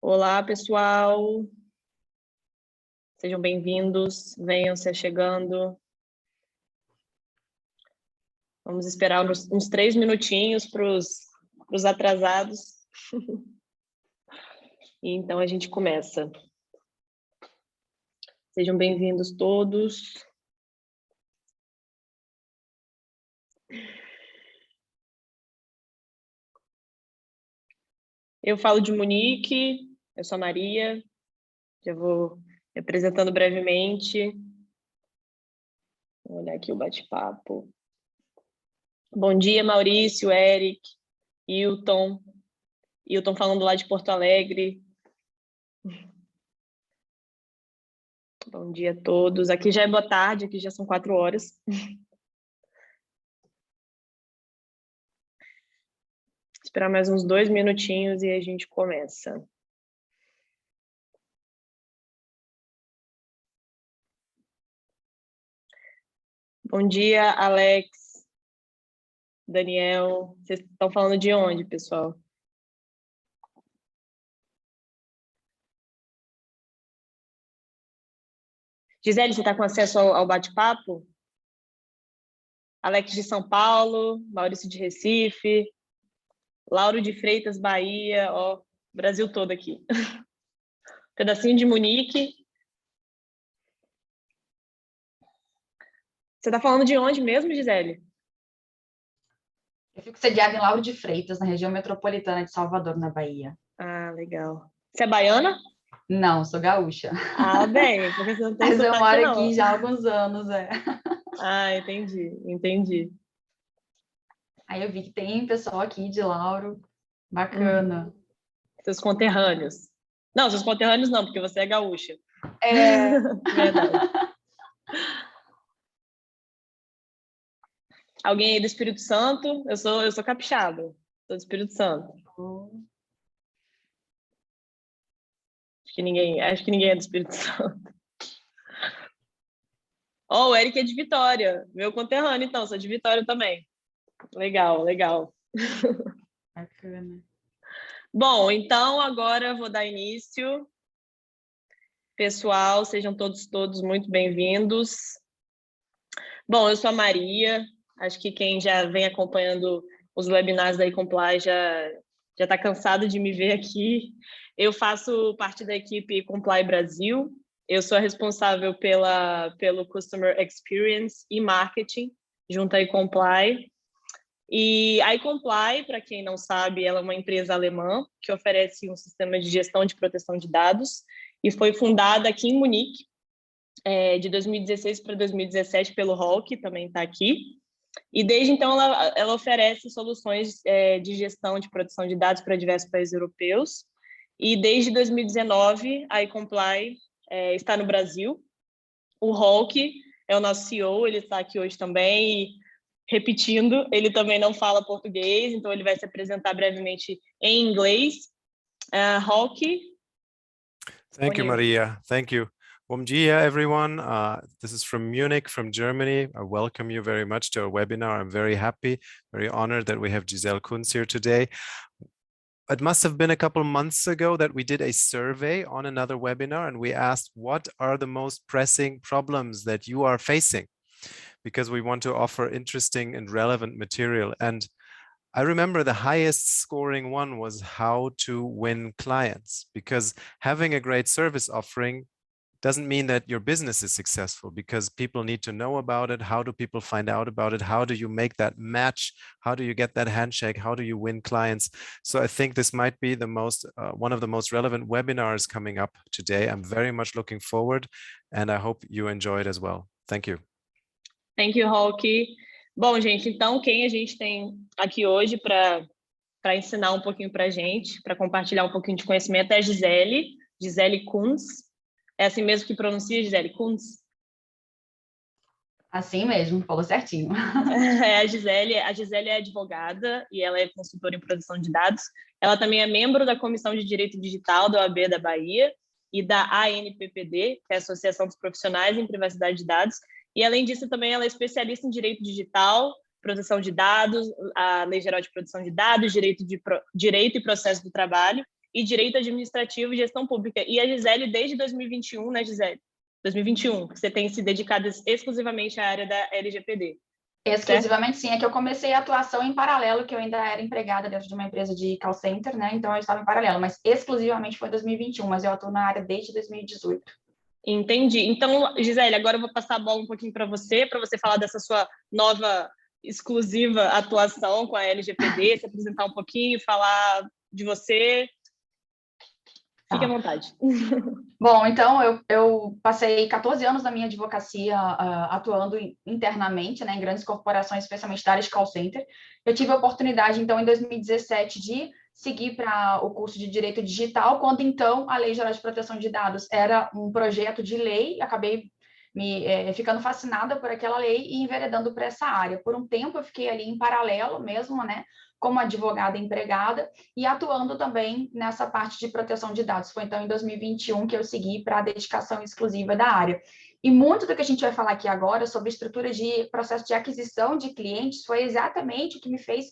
Olá, pessoal. Sejam bem-vindos. Venham se chegando. Vamos esperar uns 3 minutinhos para os atrasados. E então a gente começa. Sejam bem-vindos todos. Eu falo de Munique, eu sou a Maria, já vou me apresentando brevemente. Vou olhar aqui o bate-papo. Bom dia, Maurício, Eric, Hilton. Hilton falando lá de Porto Alegre. Bom dia a todos. Aqui já é boa tarde, aqui já são 4 horas. Esperar mais uns 2 minutinhos e a gente começa. Bom dia, Alex, Daniel. Vocês estão falando de onde, pessoal? Gisele, você está com acesso ao bate-papo? Alex de São Paulo, Maurício de Recife, Lauro de Freitas, Bahia, ó, Brasil todo aqui. Pedacinho de Munique. Você está falando de onde mesmo, Gisele? Eu fico sediada em Lauro de Freitas, na região metropolitana de Salvador, na Bahia. Ah, legal. Você é baiana? Não, sou gaúcha. Ah, bem, porque você não tem Mas eu sotaque, moro não. aqui já há alguns anos, Ah, entendi. Aí eu vi que tem pessoal aqui de Lauro, bacana. Seus conterrâneos. Não, seus conterrâneos não, porque você é gaúcha. É. Verdade. Alguém aí do Espírito Santo? Eu sou capixaba. Sou do Espírito Santo. Acho que ninguém é do Espírito Santo. Oh, o Eric é de Vitória, meu conterrâneo, então, sou de Vitória também. Legal. Bacana. Bom, então agora eu vou dar início. Pessoal, sejam todos muito bem-vindos. Bom, eu sou a Maria, acho que quem já vem acompanhando os webinars da eComply já está cansado de me ver aqui. Eu faço parte da equipe Comply Brasil. Eu sou a responsável pelo Customer Experience e Marketing, junto à eComply. E a eComply, para quem não sabe, ela é uma empresa alemã que oferece um sistema de gestão de proteção de dados e foi fundada aqui em Munique, de 2016 para 2017 pelo Hall, que também está aqui. E desde então ela oferece soluções de gestão de proteção de dados para diversos países europeus. E desde 2019 a eComply está no Brasil. O Hulk é o nosso CEO, ele está aqui hoje também. E, repetindo, ele também não fala português, então ele vai se apresentar brevemente em inglês. Hulk. Thank you, Maria. Thank you. Bom dia, everyone. This is from Munich, from Germany. I welcome you very much to our webinar. I'm very happy, very honored that we have Gisele Kunz here today. It must have been a couple months ago that we did a survey on another webinar, and we asked, what are the most pressing problems that you are facing? Because we want to offer interesting and relevant material. And I remember the highest scoring one was how to win clients, because having a great service offering doesn't mean that your business is successful, because people need to know about it. How do people find out about it? How do you make that match? How do you get that handshake? How do you win clients? So I think this might be one of the most relevant webinars coming up today. I'm very much looking forward, and I hope you enjoy it as well. Thank you. Thank you, Hulk. Bom, gente, então quem a gente tem aqui hoje para ensinar um pouquinho para a gente, para compartilhar um pouquinho de conhecimento é a Gisele Kunz. É assim mesmo que pronuncia, Gisele Kunz? Assim mesmo, falou certinho. A Gisele é advogada e ela é consultora em proteção de dados. Ela também é membro da Comissão de Direito Digital da OAB da Bahia e da ANPPD, que é a Associação dos Profissionais em Privacidade de Dados. E, além disso, também ela é especialista em direito digital, proteção de dados, a Lei Geral de Proteção de Dados, direito e processo do trabalho, e Direito Administrativo e Gestão Pública. E a Gisele, desde 2021, né, Gisele? 2021, você tem se dedicado exclusivamente à área da LGPD. Exclusivamente, sim. É que eu comecei a atuação em paralelo, que eu ainda era empregada dentro de uma empresa de call center, né? Então, eu estava em paralelo, mas exclusivamente foi 2021, mas eu atuo na área desde 2018. Entendi. Então, Gisele, agora eu vou passar a bola um pouquinho para você falar dessa sua nova exclusiva atuação com a LGPD, se apresentar um pouquinho, falar de você. Fique à vontade. Bom, então, eu passei 14 anos da minha advocacia atuando internamente, né, em grandes corporações, especialmente da área de call center. Eu tive a oportunidade, então, em 2017, de seguir para o curso de Direito Digital, quando, então, a Lei Geral de Proteção de Dados era um projeto de lei, acabei ficando fascinada por aquela lei e enveredando para essa área. Por um tempo, eu fiquei ali em paralelo mesmo, né, como advogada empregada e atuando também nessa parte de proteção de dados. Foi, então, em 2021 que eu segui para a dedicação exclusiva da área. E muito do que a gente vai falar aqui agora sobre estrutura de processo de aquisição de clientes foi exatamente o que me fez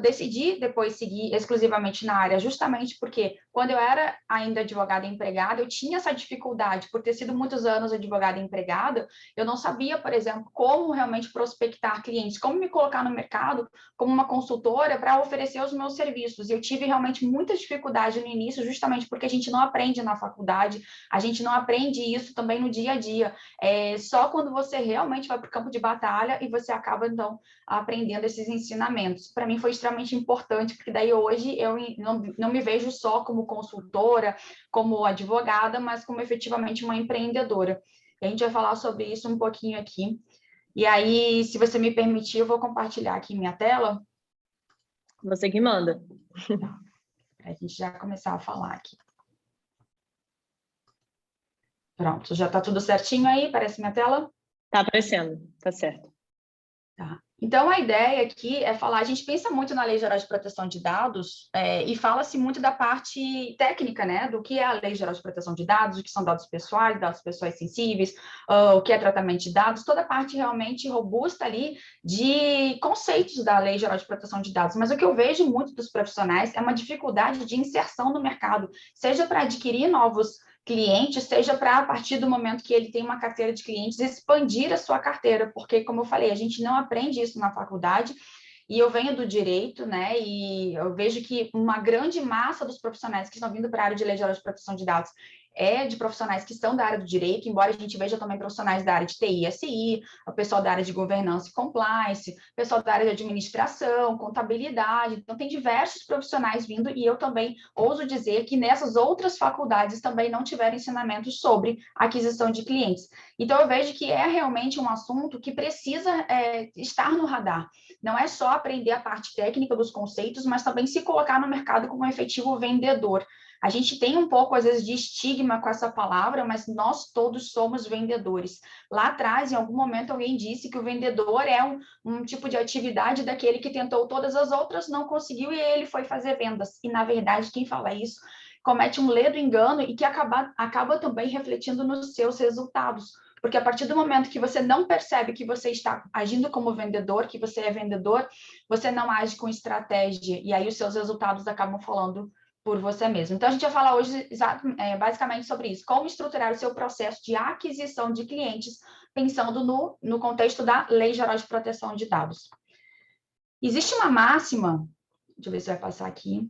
decidir depois seguir exclusivamente na área, justamente porque quando eu era ainda advogada empregada, eu tinha essa dificuldade, por ter sido muitos anos advogada empregada, eu não sabia, por exemplo, como realmente prospectar clientes, como me colocar no mercado como uma consultora para oferecer os meus serviços. E eu tive realmente muita dificuldade no início, justamente porque a gente não aprende na faculdade, a gente não aprende isso também no dia a dia. Só quando você realmente vai para o campo de batalha e você acaba, então, aprendendo esses ensinamentos. Para mim foi extremamente importante, porque daí hoje eu não me vejo só como consultora, como advogada, mas como efetivamente uma empreendedora. E a gente vai falar sobre isso um pouquinho aqui. E aí, se você me permitir, eu vou compartilhar aqui minha tela. Você que manda. Para a gente já começar a falar aqui. Pronto, já está tudo certinho aí? Parece minha tela? Está aparecendo, tá certo. Tá. Então, a ideia aqui é falar, a gente pensa muito na Lei Geral de Proteção de Dados e fala-se muito da parte técnica, né, do que é a Lei Geral de Proteção de Dados, o que são dados pessoais sensíveis, o que é tratamento de dados, toda a parte realmente robusta ali de conceitos da Lei Geral de Proteção de Dados. Mas o que eu vejo muito dos profissionais é uma dificuldade de inserção no mercado, seja para adquirir novos cliente, seja para, a partir do momento que ele tem uma carteira de clientes, expandir a sua carteira, porque, como eu falei, a gente não aprende isso na faculdade, e eu venho do direito, né, e eu vejo que uma grande massa dos profissionais que estão vindo para a área de Lei Geral de Proteção de Dados de profissionais que são da área do direito, embora a gente veja também profissionais da área de TI, SI, o pessoal da área de governança e compliance, o pessoal da área de administração, contabilidade, então tem diversos profissionais vindo e eu também ouso dizer que nessas outras faculdades também não tiveram ensinamentos sobre aquisição de clientes. Então eu vejo que é realmente um assunto que precisa estar no radar. Não é só aprender a parte técnica dos conceitos, mas também se colocar no mercado como um efetivo vendedor. A gente tem um pouco, às vezes, de estigma com essa palavra, mas nós todos somos vendedores. Lá atrás, em algum momento, alguém disse que o vendedor é um tipo de atividade daquele que tentou todas as outras, não conseguiu e ele foi fazer vendas. E, na verdade, quem fala isso comete um ledo engano e que acaba também refletindo nos seus resultados. Porque a partir do momento que você não percebe que você está agindo como vendedor, que você é vendedor, você não age com estratégia e aí os seus resultados acabam falando por você mesmo. Então, a gente vai falar hoje basicamente sobre isso, como estruturar o seu processo de aquisição de clientes, pensando no contexto da Lei Geral de Proteção de Dados. Existe uma máxima, deixa eu ver se vai passar aqui,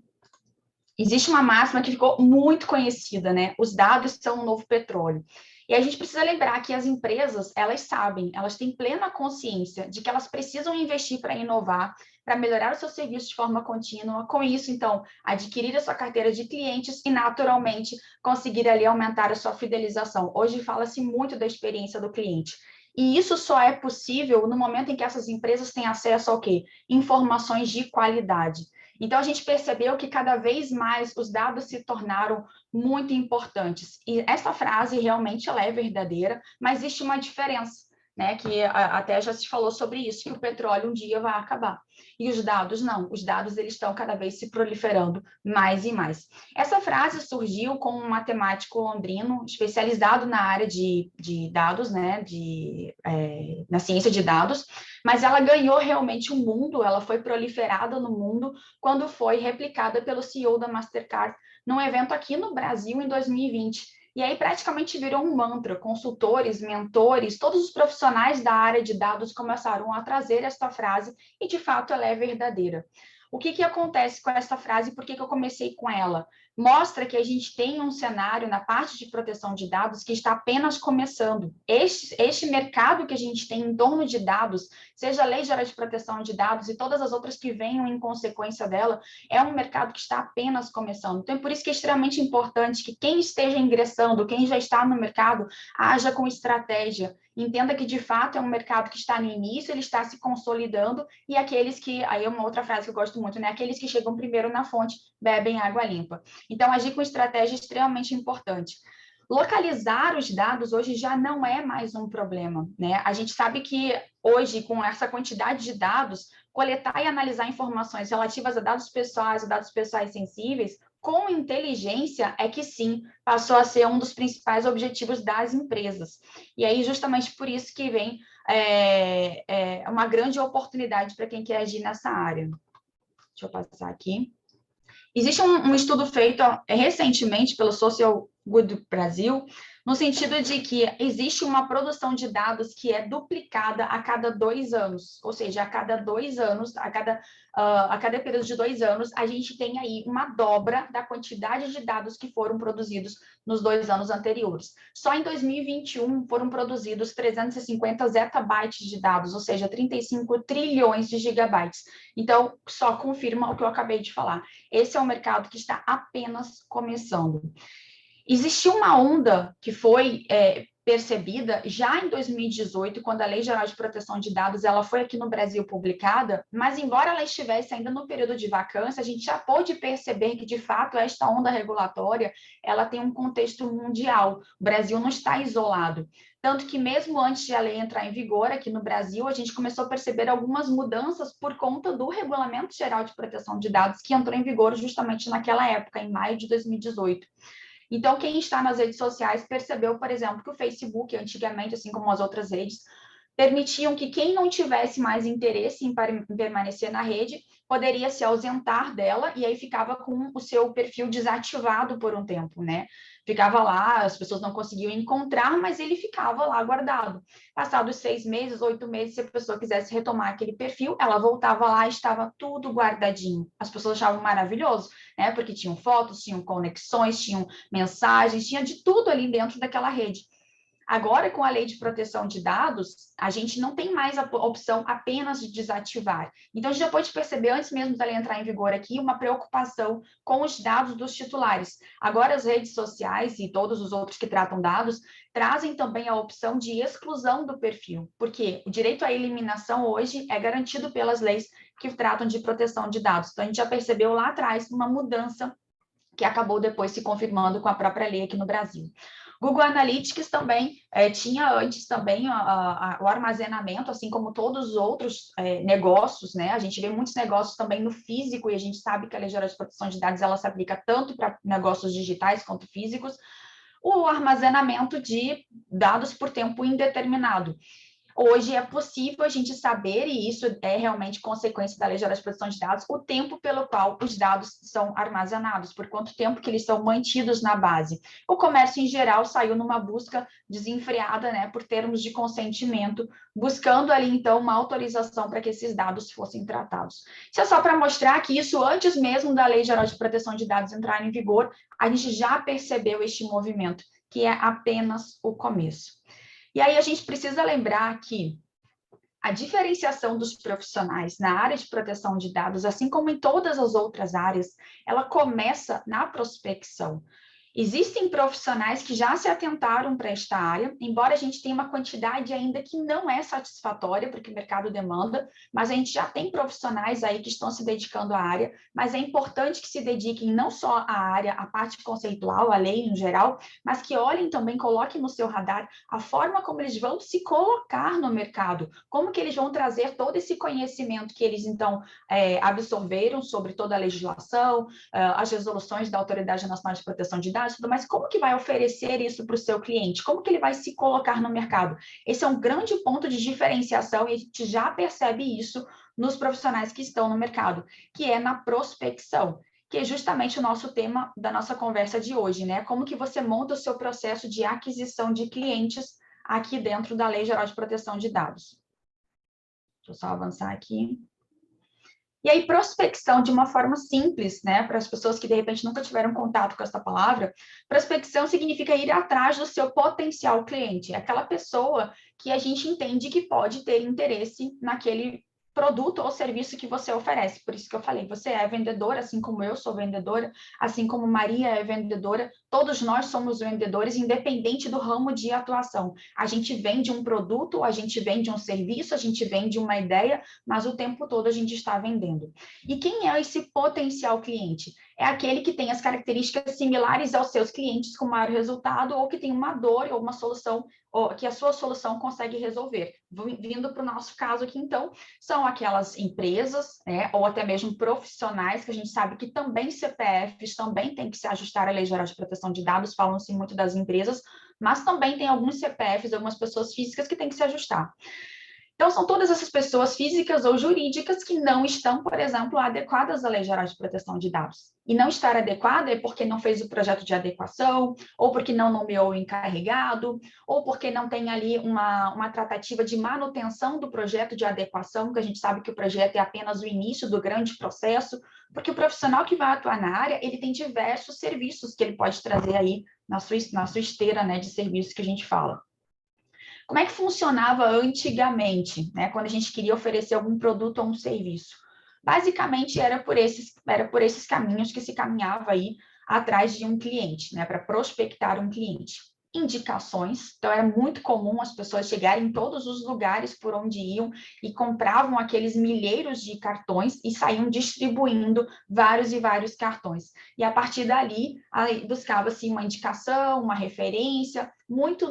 existe uma máxima que ficou muito conhecida, né? Os dados são o novo petróleo. E a gente precisa lembrar que as empresas, elas sabem, elas têm plena consciência de que elas precisam investir para inovar, para melhorar o seu serviço de forma contínua. Com isso, então, adquirir a sua carteira de clientes e, naturalmente, conseguir ali aumentar a sua fidelização. Hoje fala-se muito da experiência do cliente. E isso só é possível no momento em que essas empresas têm acesso ao quê? Informações de qualidade. Então, a gente percebeu que cada vez mais os dados se tornaram muito importantes. E essa frase realmente ela é verdadeira, mas existe uma diferença, né? Que até já se falou sobre isso, que o petróleo um dia vai acabar. E os dados não. Os dados eles estão cada vez se proliferando mais e mais. Essa frase surgiu com um matemático londrino especializado na área de dados, né? Na ciência de dados, mas ela ganhou realmente o mundo, ela foi proliferada no mundo quando foi replicada pelo CEO da Mastercard num evento aqui no Brasil em 2020. E aí praticamente virou um mantra. Consultores, mentores, todos os profissionais da área de dados começaram a trazer esta frase e, de fato, ela é verdadeira. O que acontece com essa frase e por que eu comecei com ela? Mostra que a gente tem um cenário na parte de proteção de dados que está apenas começando. Este mercado que a gente tem em torno de dados, seja a Lei Geral de Proteção de Dados e todas as outras que venham em consequência dela, é um mercado que está apenas começando. Então, é por isso que é extremamente importante que quem esteja ingressando, quem já está no mercado, haja com estratégia. Entenda que, de fato, é um mercado que está no início, ele está se consolidando, e aqueles que, aí é uma outra frase que eu gosto muito, né? Aqueles que chegam primeiro na fonte, bebem água limpa. Então, agir com estratégia é extremamente importante. Localizar os dados hoje já não é mais um problema, né? A gente sabe que hoje, com essa quantidade de dados, coletar e analisar informações relativas a dados pessoais sensíveis, com inteligência, é que sim, passou a ser um dos principais objetivos das empresas. E aí, justamente por isso que vem uma grande oportunidade para quem quer agir nessa área. Deixa eu passar aqui. Existe um estudo feito recentemente pelo Social Good Brasil, no sentido de que existe uma produção de dados que é duplicada a cada 2 anos, ou seja, a cada 2 anos, a cada período de 2 anos, a gente tem aí uma dobra da quantidade de dados que foram produzidos nos 2 anos anteriores. Só em 2021 foram produzidos 350 zettabytes de dados, ou seja, 35 trilhões de gigabytes. Então, só confirma o que eu acabei de falar. Esse é um mercado que está apenas começando. Existiu uma onda que foi percebida já em 2018, quando a Lei Geral de Proteção de Dados ela foi aqui no Brasil publicada, mas embora ela estivesse ainda no período de vacância, a gente já pôde perceber que, de fato, esta onda regulatória ela tem um contexto mundial. O Brasil não está isolado. Tanto que mesmo antes de a lei entrar em vigor aqui no Brasil, a gente começou a perceber algumas mudanças por conta do Regulamento Geral de Proteção de Dados, que entrou em vigor justamente naquela época, em maio de 2018. Então, quem está nas redes sociais percebeu, por exemplo, que o Facebook, antigamente, assim como as outras redes, permitiam que quem não tivesse mais interesse em permanecer na rede poderia se ausentar dela e aí ficava com o seu perfil desativado por um tempo, né? Ficava lá, as pessoas não conseguiam encontrar, mas ele ficava lá guardado. Passados 6 meses, 8 meses, se a pessoa quisesse retomar aquele perfil, ela voltava lá e estava tudo guardadinho. As pessoas achavam maravilhoso, né? Porque tinham fotos, tinham conexões, tinham mensagens, tinha de tudo ali dentro daquela rede. Agora, com a Lei de Proteção de Dados, a gente não tem mais a opção apenas de desativar. Então, a gente já pode perceber, antes mesmo da lei entrar em vigor aqui, uma preocupação com os dados dos titulares. Agora, as redes sociais e todos os outros que tratam dados trazem também a opção de exclusão do perfil, porque o direito à eliminação hoje é garantido pelas leis que tratam de proteção de dados. Então, a gente já percebeu lá atrás uma mudança que acabou depois se confirmando com a própria lei aqui no Brasil. Google Analytics também tinha antes também o armazenamento, assim como todos os outros negócios, né? A gente vê muitos negócios também no físico, e a gente sabe que a Lei Geral de Proteção de Dados ela se aplica tanto para negócios digitais quanto físicos, o armazenamento de dados por tempo indeterminado. Hoje é possível a gente saber, e isso é realmente consequência da Lei Geral de Proteção de Dados, o tempo pelo qual os dados são armazenados, por quanto tempo que eles são mantidos na base. O comércio, em geral, saiu numa busca desenfreada, né, por termos de consentimento, buscando ali, então, uma autorização para que esses dados fossem tratados. Isso é só para mostrar que isso, antes mesmo da Lei Geral de Proteção de Dados entrar em vigor, a gente já percebeu este movimento, que é apenas o começo. E aí a gente precisa lembrar que a diferenciação dos profissionais na área de proteção de dados, assim como em todas as outras áreas, ela começa na prospecção. Existem profissionais que já se atentaram para esta área, embora a gente tenha uma quantidade ainda que não é satisfatória, porque o mercado demanda, mas a gente já tem profissionais aí que estão se dedicando à área, mas é importante que se dediquem não só à área, à parte conceitual, à lei em geral, mas que olhem também, coloquem no seu radar a forma como eles vão se colocar no mercado, como que eles vão trazer todo esse conhecimento que eles, então, absorveram sobre toda a legislação, as resoluções da Autoridade Nacional de Proteção de Dados, mas como que vai oferecer isso para o seu cliente? Como que ele vai se colocar no mercado? Esse é um grande ponto de diferenciação e a gente já percebe isso nos profissionais que estão no mercado, que é na prospecção. que é justamente o nosso tema da nossa conversa de hoje, né? Como que você monta o seu processo de aquisição de clientes aqui dentro da Lei Geral de Proteção de Dados. Deixa eu só avançar aqui. E aí, prospecção, de uma forma simples, né, para as pessoas que, de repente, nunca tiveram contato com essa palavra, prospecção significa ir atrás do seu potencial cliente, aquela pessoa que a gente entende que pode ter interesse naquele produto ou serviço que você oferece. Por isso que eu falei, você é vendedora, assim como eu sou vendedora, assim como Maria é vendedora, todos nós somos vendedores, independente do ramo de atuação. A gente vende um produto, a gente vende um serviço, a gente vende uma ideia, mas o tempo todo a gente está vendendo. E quem é esse potencial cliente? É aquele que tem as características similares aos seus clientes com maior resultado ou que tem uma dor ou uma solução ou que a sua solução consegue resolver. Vindo para o nosso caso aqui, então, são aquelas empresas, né, ou até mesmo profissionais, que a gente sabe que também CPFs também tem que se ajustar à Lei Geral de Proteção de Dados, falam-se muito das empresas, mas também tem alguns CPFs, algumas pessoas físicas que têm que se ajustar. Então, são todas essas pessoas físicas ou jurídicas que não estão, por exemplo, adequadas à Lei Geral de Proteção de Dados. E não estar adequada é porque não fez o projeto de adequação, ou porque não nomeou o encarregado, ou porque não tem ali uma tratativa de manutenção do projeto de adequação, que a gente sabe que o projeto é apenas o início do grande processo, porque o profissional que vai atuar na área, ele tem diversos serviços que ele pode trazer aí na sua esteira, né, de serviços que a gente fala. Como é que funcionava antigamente, né, quando a gente queria oferecer algum produto ou um serviço? Basicamente, era por esses caminhos que se caminhava aí atrás de um cliente, né, para prospectar um cliente. Indicações, então era muito comum as pessoas chegarem em todos os lugares por onde iam e compravam aqueles milheiros de cartões e saíam distribuindo vários e vários cartões. E a partir dali, buscava-se uma indicação, uma referência, muito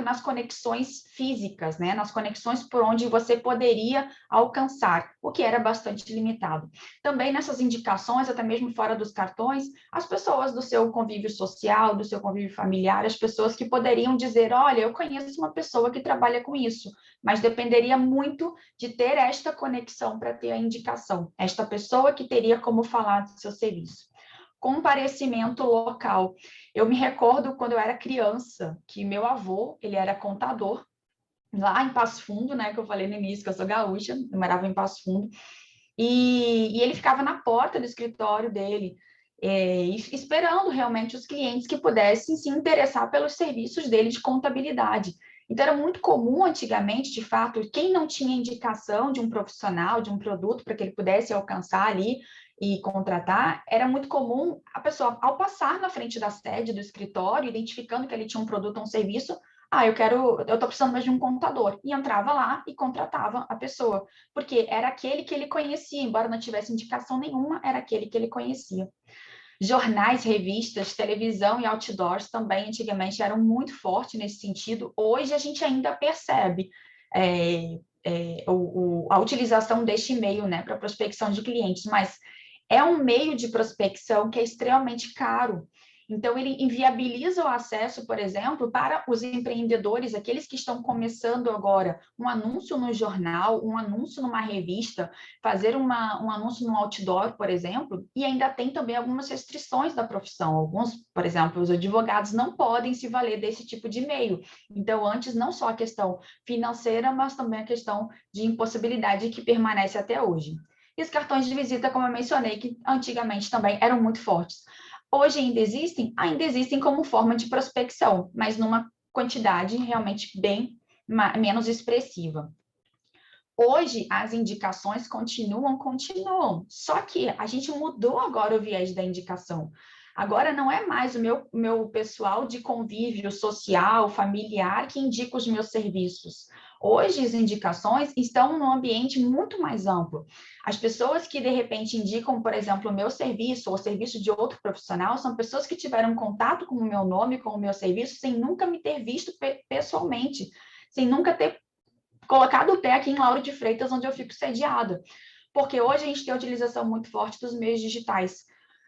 nas conexões físicas, né? Nas conexões por onde você poderia alcançar, o que era bastante limitado. Também nessas indicações, até mesmo fora dos cartões, as pessoas do seu convívio social, do seu convívio familiar, as pessoas que poderiam dizer, olha, eu conheço uma pessoa que trabalha com isso, mas dependeria muito de ter esta conexão para ter a indicação, esta pessoa que teria como falar do seu serviço. Comparecimento local. Eu me recordo quando eu era criança, que meu avô, ele era contador, lá em Passo Fundo, né, que eu falei no início, que eu sou gaúcha, eu morava em Passo Fundo, e ele ficava na porta do escritório dele, esperando realmente os clientes que pudessem se interessar pelos serviços dele de contabilidade. Então, era muito comum antigamente, de fato, quem não tinha indicação de um profissional, de um produto, para que ele pudesse alcançar ali e contratar, era muito comum a pessoa, ao passar na frente da sede do escritório, identificando que ele tinha um produto ou um serviço, eu estou precisando mais de um contador. E entrava lá e contratava a pessoa, porque era aquele que ele conhecia, embora não tivesse indicação nenhuma, era aquele que ele conhecia. Jornais, revistas, televisão e outdoors também antigamente eram muito fortes nesse sentido. Hoje a gente ainda percebe a utilização deste meio, né, para prospecção de clientes, mas é um meio de prospecção que é extremamente caro. Então, ele inviabiliza o acesso, por exemplo, para os empreendedores, aqueles que estão começando agora, um anúncio no jornal, um anúncio numa revista, fazer um anúncio no outdoor, por exemplo, e ainda tem também algumas restrições da profissão. Alguns, por exemplo, os advogados não podem se valer desse tipo de meio. Então, antes, não só a questão financeira, mas também a questão de impossibilidade que permanece até hoje. E os cartões de visita, como eu mencionei, que antigamente também eram muito fortes. Hoje ainda existem como forma de prospecção, mas numa quantidade realmente bem menos expressiva. Hoje, as indicações continuam, só que a gente mudou agora o viés da indicação. Agora não é mais o meu pessoal de convívio social, familiar, que indica os meus serviços. Hoje, as indicações estão num ambiente muito mais amplo. As pessoas que, de repente, indicam, por exemplo, o meu serviço ou o serviço de outro profissional, são pessoas que tiveram contato com o meu nome, com o meu serviço, sem nunca me ter visto pessoalmente, sem nunca ter colocado o pé aqui em Lauro de Freitas, onde eu fico sediada. Porque hoje a gente tem a utilização muito forte dos meios digitais.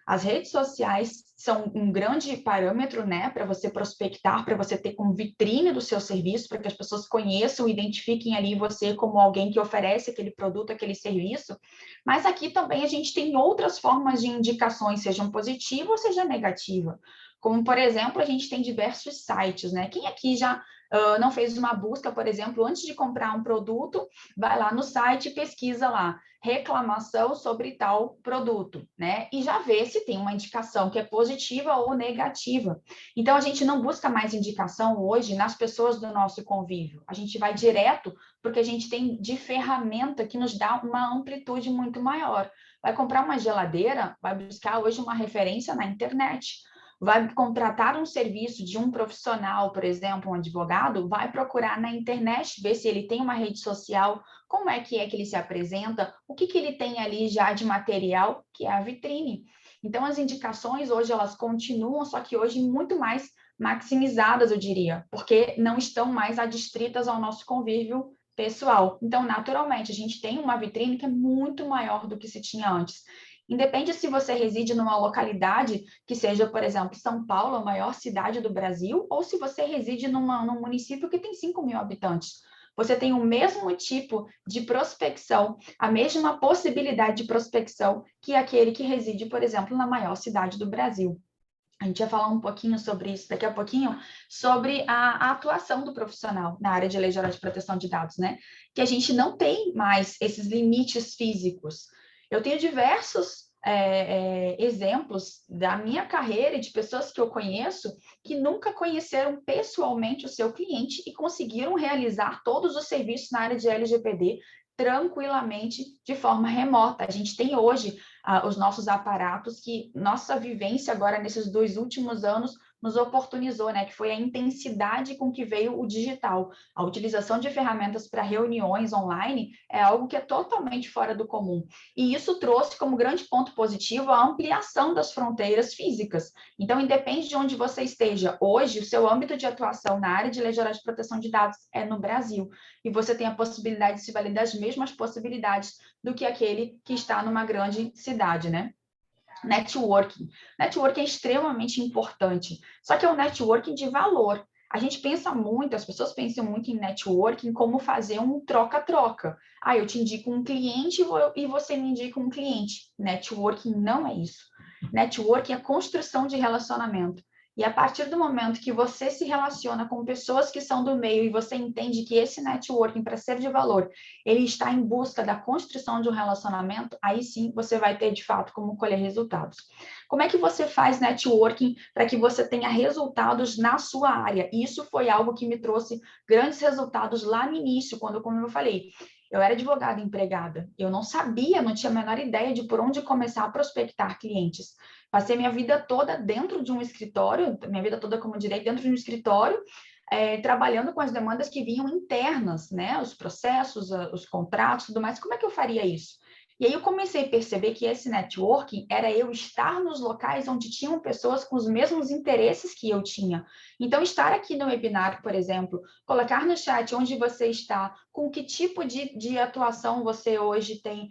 As redes sociais são um grande parâmetro, né, para você prospectar, para você ter como vitrine do seu serviço, para que as pessoas conheçam e identifiquem ali você como alguém que oferece aquele produto, aquele serviço. Mas aqui também a gente tem outras formas de indicações, sejam positiva ou seja negativa. Como, por exemplo, a gente tem diversos sites, né? Quem aqui já não fez uma busca, por exemplo, antes de comprar um produto, vai lá no site e pesquisa lá, reclamação sobre tal produto, né? E já vê se tem uma indicação que é positiva ou negativa. Então, a gente não busca mais indicação hoje nas pessoas do nosso convívio. A gente vai direto porque a gente tem de ferramenta que nos dá uma amplitude muito maior. Vai comprar uma geladeira, vai buscar hoje uma referência na internet. Vai contratar um serviço de um profissional, por exemplo, um advogado, vai procurar na internet, ver se ele tem uma rede social, como é que ele se apresenta, o que ele tem ali já de material, que é a vitrine. Então, as indicações hoje, elas continuam, só que hoje muito mais maximizadas, eu diria, porque não estão mais adstritas ao nosso convívio pessoal. Então, naturalmente, a gente tem uma vitrine que é muito maior do que se tinha antes. Independe se você reside numa localidade que seja, por exemplo, São Paulo, a maior cidade do Brasil, ou se você reside num município que tem 5.000 habitantes. Você tem o mesmo tipo de prospecção, a mesma possibilidade de prospecção que aquele que reside, por exemplo, na maior cidade do Brasil. A gente vai falar um pouquinho sobre isso daqui a pouquinho, sobre a atuação do profissional na área de Lei Geral de Proteção de Dados, né? Que a gente não tem mais esses limites físicos. Eu tenho diversos exemplos da minha carreira e de pessoas que eu conheço que nunca conheceram pessoalmente o seu cliente e conseguiram realizar todos os serviços na área de LGPD tranquilamente de forma remota. A gente tem hoje os nossos aparatos que nossa vivência agora nesses 2 últimos anos nos oportunizou, né? Que foi a intensidade com que veio o digital. A utilização de ferramentas para reuniões online é algo que é totalmente fora do comum. E isso trouxe como grande ponto positivo a ampliação das fronteiras físicas. Então, independe de onde você esteja, hoje o seu âmbito de atuação na área de Lei Geral de Proteção de Dados é no Brasil. E você tem a possibilidade de se valer das mesmas possibilidades do que aquele que está numa grande cidade, né? Networking. Networking é extremamente importante, só que é um networking de valor. A gente pensa muito, as pessoas pensam muito em networking como fazer um troca-troca. Ah, eu te indico um cliente e você me indica um cliente. Networking não é isso. Networking é construção de relacionamento. E a partir do momento que você se relaciona com pessoas que são do meio e você entende que esse networking, para ser de valor, ele está em busca da construção de um relacionamento, aí sim você vai ter, de fato, como colher resultados. Como é que você faz networking para que você tenha resultados na sua área? Isso foi algo que me trouxe grandes resultados lá no início, quando, como eu falei, eu era advogada empregada, eu não sabia, não tinha a menor ideia de por onde começar a prospectar clientes. Passei minha vida toda dentro de um escritório, minha vida toda como direito, dentro de um escritório, trabalhando com as demandas que vinham internas, né? Os processos, os contratos, tudo mais. Como é que eu faria isso? E aí eu comecei a perceber que esse networking era eu estar nos locais onde tinham pessoas com os mesmos interesses que eu tinha. Então, estar aqui no webinar, por exemplo, colocar no chat onde você está, com que tipo de atuação você hoje tem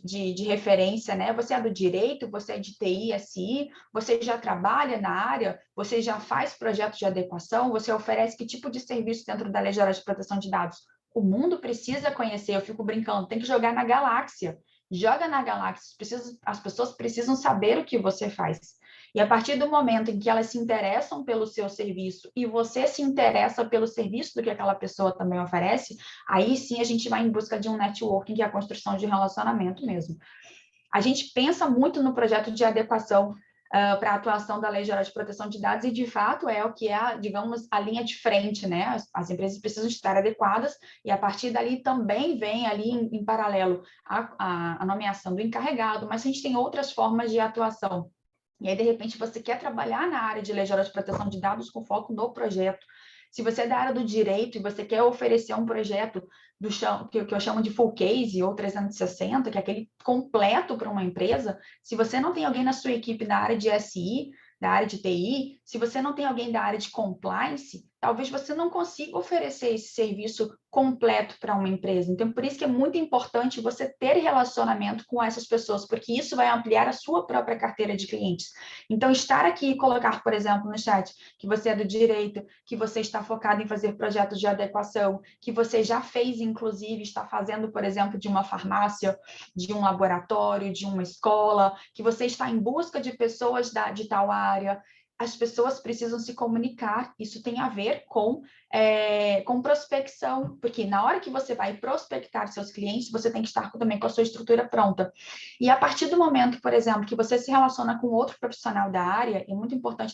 de referência, né? Você é do direito, você é de TI, SI, você já trabalha na área, você já faz projeto de adequação, você oferece que tipo de serviço dentro da Lei Geral de Proteção de Dados? O mundo precisa conhecer, eu fico brincando, tem que jogar na galáxia. Joga na galáxia, as pessoas precisam saber o que você faz. E a partir do momento em que elas se interessam pelo seu serviço e você se interessa pelo serviço do que aquela pessoa também oferece, aí sim a gente vai em busca de um networking, que é a construção de relacionamento mesmo. A gente pensa muito no projeto de adequação para a atuação da Lei Geral de Proteção de Dados, e de fato é o que é, digamos, a linha de frente, né? As empresas precisam estar adequadas, e a partir dali também vem ali em paralelo a nomeação do encarregado, mas a gente tem outras formas de atuação. E aí, de repente, você quer trabalhar na área de Lei Geral de Proteção de Dados com foco no projeto. Se você é da área do direito e você quer oferecer um projeto que eu chamo de full case ou 360, que é aquele completo para uma empresa, se você não tem alguém na sua equipe da área de SI, da área de TI, se você não tem alguém da área de compliance, talvez você não consiga oferecer esse serviço completo para uma empresa. Então, por isso que é muito importante você ter relacionamento com essas pessoas, porque isso vai ampliar a sua própria carteira de clientes. Então, estar aqui e colocar, por exemplo, no chat, que você é do direito, que você está focado em fazer projetos de adequação, que você já fez, inclusive, está fazendo, por exemplo, de uma farmácia, de um laboratório, de uma escola, que você está em busca de pessoas de tal área. As pessoas precisam se comunicar, isso tem a ver com prospecção, porque na hora que você vai prospectar seus clientes, você tem que estar também com a sua estrutura pronta. E a partir do momento, por exemplo, que você se relaciona com outro profissional da área, é muito importante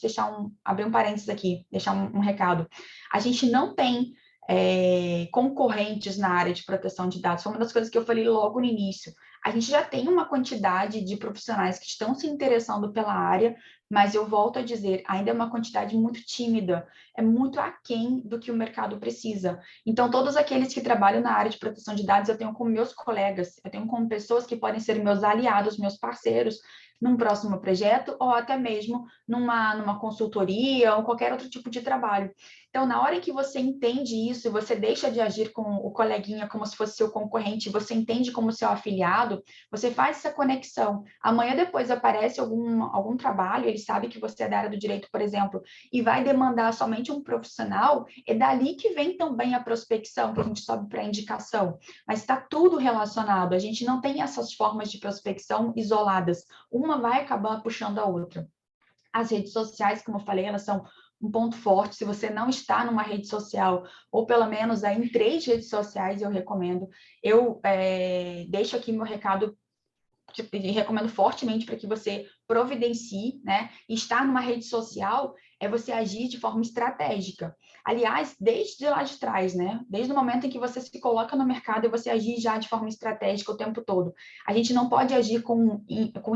abrir um parênteses aqui, deixar um recado. A gente não tem concorrentes na área de proteção de dados, foi uma das coisas que eu falei logo no início. A gente já tem uma quantidade de profissionais que estão se interessando pela área, mas eu volto a dizer, ainda é uma quantidade muito tímida, é muito aquém do que o mercado precisa. Então, todos aqueles que trabalham na área de proteção de dados, eu tenho como meus colegas, eu tenho como pessoas que podem ser meus aliados, meus parceiros, num próximo projeto, ou até mesmo numa consultoria, ou qualquer outro tipo de trabalho. Então, na hora em que você entende isso, você deixa de agir com o coleguinha como se fosse seu concorrente, você entende como seu afiliado, você faz essa conexão. Amanhã depois aparece algum trabalho, ele sabe que você é da área do direito, por exemplo, e vai demandar somente um profissional, é dali que vem também a prospecção, que a gente sobe para a indicação. Mas está tudo relacionado, a gente não tem essas formas de prospecção isoladas. Uma vai acabar puxando a outra. As redes sociais, como eu falei, elas são um ponto forte. Se você não está numa rede social, ou pelo menos aí em 3 redes sociais, eu recomendo. Eu deixo aqui meu recado, e recomendo fortemente para que você providencie, né? E estar numa rede social é você agir de forma estratégica. Aliás, desde lá de trás, né? Desde o momento em que você se coloca no mercado, e você agir já de forma estratégica o tempo todo. A gente não pode agir com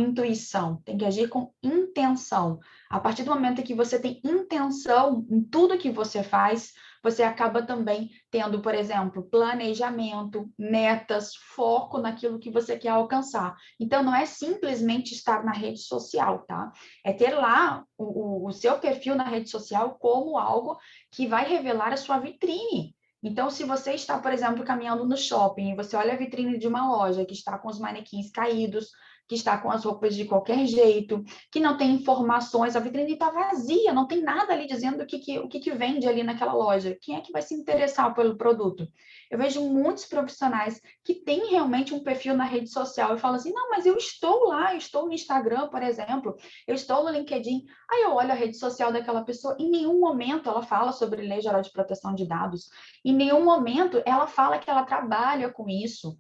intuição, tem que agir com intenção. A partir do momento em que você tem intenção em tudo que você faz, você acaba também tendo, por exemplo, planejamento, metas, foco naquilo que você quer alcançar. Então, não é simplesmente estar na rede social, tá? É ter lá o seu perfil na rede social como algo que vai revelar a sua vitrine. Então, se você está, por exemplo, caminhando no shopping e você olha a vitrine de uma loja que está com os manequins caídos, que está com as roupas de qualquer jeito, que não tem informações, a vitrine está vazia, não tem nada ali dizendo o que vende ali naquela loja. Quem é que vai se interessar pelo produto? Eu vejo muitos profissionais que têm realmente um perfil na rede social e falam assim, não, mas eu estou lá, eu estou no Instagram, por exemplo, eu estou no LinkedIn. Aí eu olho a rede social daquela pessoa, em nenhum momento ela fala sobre Lei Geral de Proteção de Dados, em nenhum momento ela fala que ela trabalha com isso.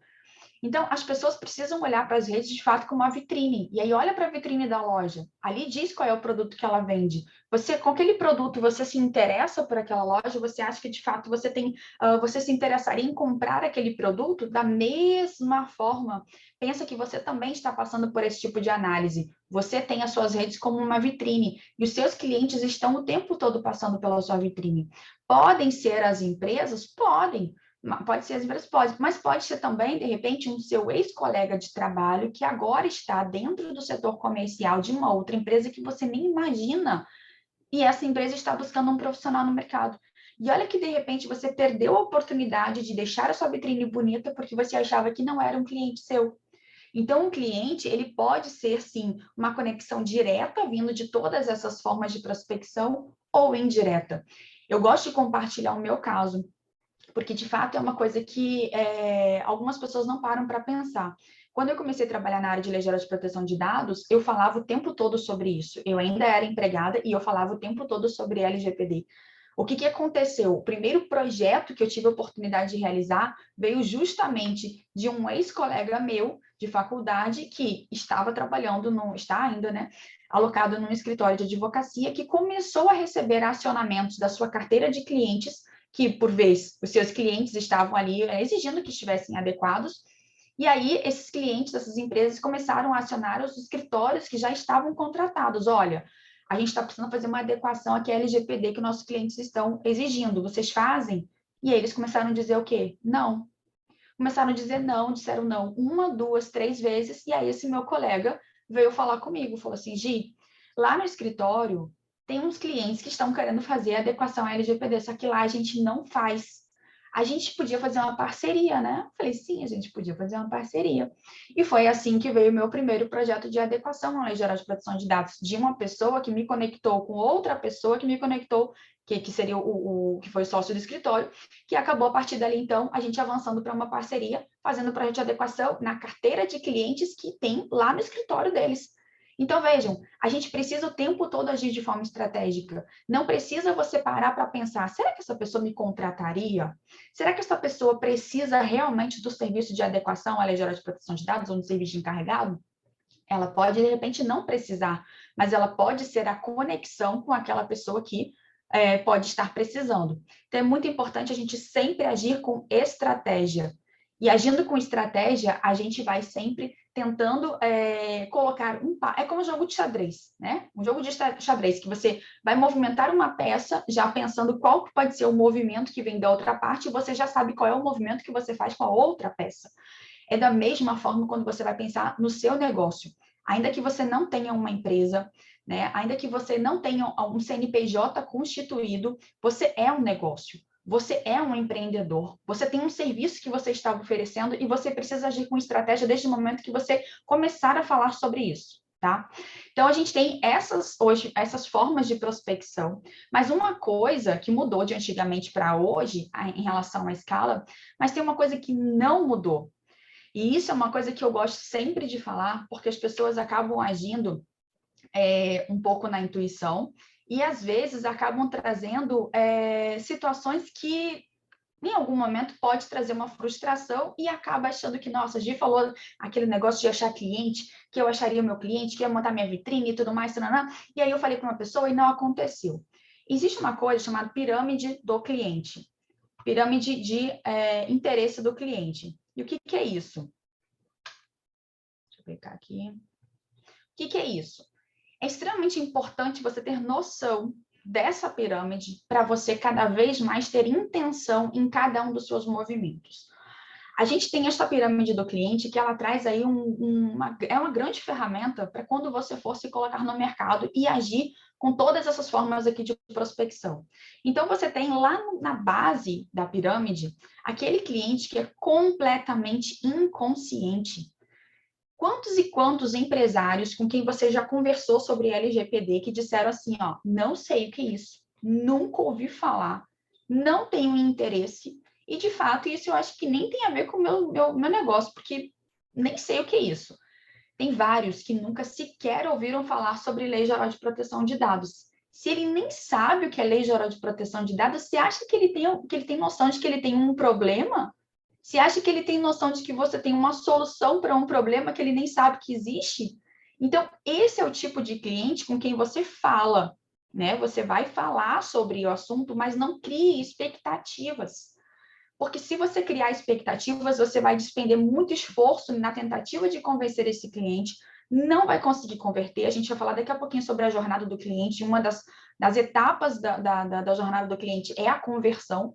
Então, as pessoas precisam olhar para as redes de fato como uma vitrine. E aí, olha para a vitrine da loja. Ali diz qual é o produto que ela vende. Você, com aquele produto, você se interessa por aquela loja? Você acha que de fato você se interessaria em comprar aquele produto? Da mesma forma, pensa que você também está passando por esse tipo de análise. Você tem as suas redes como uma vitrine e os seus clientes estão o tempo todo passando pela sua vitrine. Podem ser as empresas? Podem. Pode ser as empresas, pode, mas pode ser também, de repente, um seu ex-colega de trabalho que agora está dentro do setor comercial de uma outra empresa que você nem imagina, e essa empresa está buscando um profissional no mercado. E olha que, de repente, você perdeu a oportunidade de deixar a sua vitrine bonita porque você achava que não era um cliente seu. Então, um cliente, ele pode ser, sim, uma conexão direta, vindo de todas essas formas de prospecção, ou indireta. Eu gosto de compartilhar o meu caso, porque de fato é uma coisa que algumas pessoas não param para pensar. Quando eu comecei a trabalhar na área de Lei Geral de Proteção de Dados, eu falava o tempo todo sobre isso. Eu ainda era empregada e eu falava o tempo todo sobre LGPD. O que aconteceu? O primeiro projeto que eu tive a oportunidade de realizar veio justamente de um ex-colega meu de faculdade que estava trabalhando, está ainda, né, alocado num escritório de advocacia, que começou a receber acionamentos da sua carteira de clientes que, por vez, os seus clientes estavam ali exigindo que estivessem adequados, e aí esses clientes dessas empresas começaram a acionar os escritórios que já estavam contratados. Olha, a gente está precisando fazer uma adequação aqui à LGPD que nossos clientes estão exigindo, vocês fazem? E aí eles começaram a dizer o quê? Não. Começaram a dizer não, disseram não 1, 2, 3 vezes, e aí esse meu colega veio falar comigo, falou assim, Gi, lá no escritório, tem uns clientes que estão querendo fazer adequação à LGPD, só que lá a gente não faz. A gente podia fazer uma parceria, né? Eu falei, sim, a gente podia fazer uma parceria. E foi assim que veio o meu primeiro projeto de adequação à Lei Geral de Proteção de Dados, de uma pessoa que me conectou com outra pessoa que me conectou, que seria que foi sócio do escritório, que acabou a partir dali, então, a gente avançando para uma parceria, fazendo o projeto de adequação na carteira de clientes que tem lá no escritório deles. Então, vejam, a gente precisa o tempo todo agir de forma estratégica. Não precisa você parar para pensar, será que essa pessoa me contrataria? Será que essa pessoa precisa realmente do serviço de adequação à Lei Geral de Proteção de Dados ou do serviço de encarregado? Ela pode, de repente, não precisar, mas ela pode ser a conexão com aquela pessoa que pode estar precisando. Então, é muito importante a gente sempre agir com estratégia. E agindo com estratégia, a gente vai sempre tentando colocar é como um jogo de xadrez, né? Um jogo de xadrez, que você vai movimentar uma peça já pensando qual pode ser o movimento que vem da outra parte, e você já sabe qual é o movimento que você faz com a outra peça. É da mesma forma quando você vai pensar no seu negócio. Ainda que você não tenha uma empresa, né? Ainda que você não tenha um CNPJ constituído, você é um negócio. Você é um empreendedor, você tem um serviço que você está oferecendo e você precisa agir com estratégia desde o momento que você começar a falar sobre isso, tá? Então, a gente tem essas formas de prospecção, mas uma coisa que mudou de antigamente para hoje, em relação à escala, mas tem uma coisa que não mudou. E isso é uma coisa que eu gosto sempre de falar, porque as pessoas acabam agindo um pouco na intuição, e às vezes acabam trazendo situações que em algum momento pode trazer uma frustração e acaba achando que, nossa, a Gi falou aquele negócio de achar cliente, que eu acharia o meu cliente, que ia montar minha vitrine e tudo mais, e aí eu falei com uma pessoa e não aconteceu. Existe uma coisa chamada pirâmide do cliente, pirâmide de interesse do cliente. E o que é isso? Deixa eu clicar aqui. O que é isso? É extremamente importante você ter noção dessa pirâmide para você cada vez mais ter intenção em cada um dos seus movimentos. A gente tem essa pirâmide do cliente que ela traz aí uma grande ferramenta para quando você for se colocar no mercado e agir com todas essas formas aqui de prospecção. Então, você tem lá na base da pirâmide aquele cliente que é completamente inconsciente. Quantos e quantos empresários com quem você já conversou sobre LGPD que disseram assim, ó, não sei o que é isso, nunca ouvi falar, não tenho interesse, e de fato isso eu acho que nem tem a ver com o meu negócio, porque nem sei o que é isso. Tem vários que nunca sequer ouviram falar sobre Lei Geral de Proteção de Dados. Se ele nem sabe o que é Lei Geral de Proteção de Dados, você acha que ele tem noção de que ele tem um problema? Você acha que ele tem noção de que você tem uma solução para um problema que ele nem sabe que existe? Então, esse é o tipo de cliente com quem você fala, né? Você vai falar sobre o assunto, mas não crie expectativas. Porque se você criar expectativas, você vai despender muito esforço na tentativa de convencer esse cliente, não vai conseguir converter. A gente vai falar daqui a pouquinho sobre a jornada do cliente. Uma das etapas da jornada do cliente é a conversão.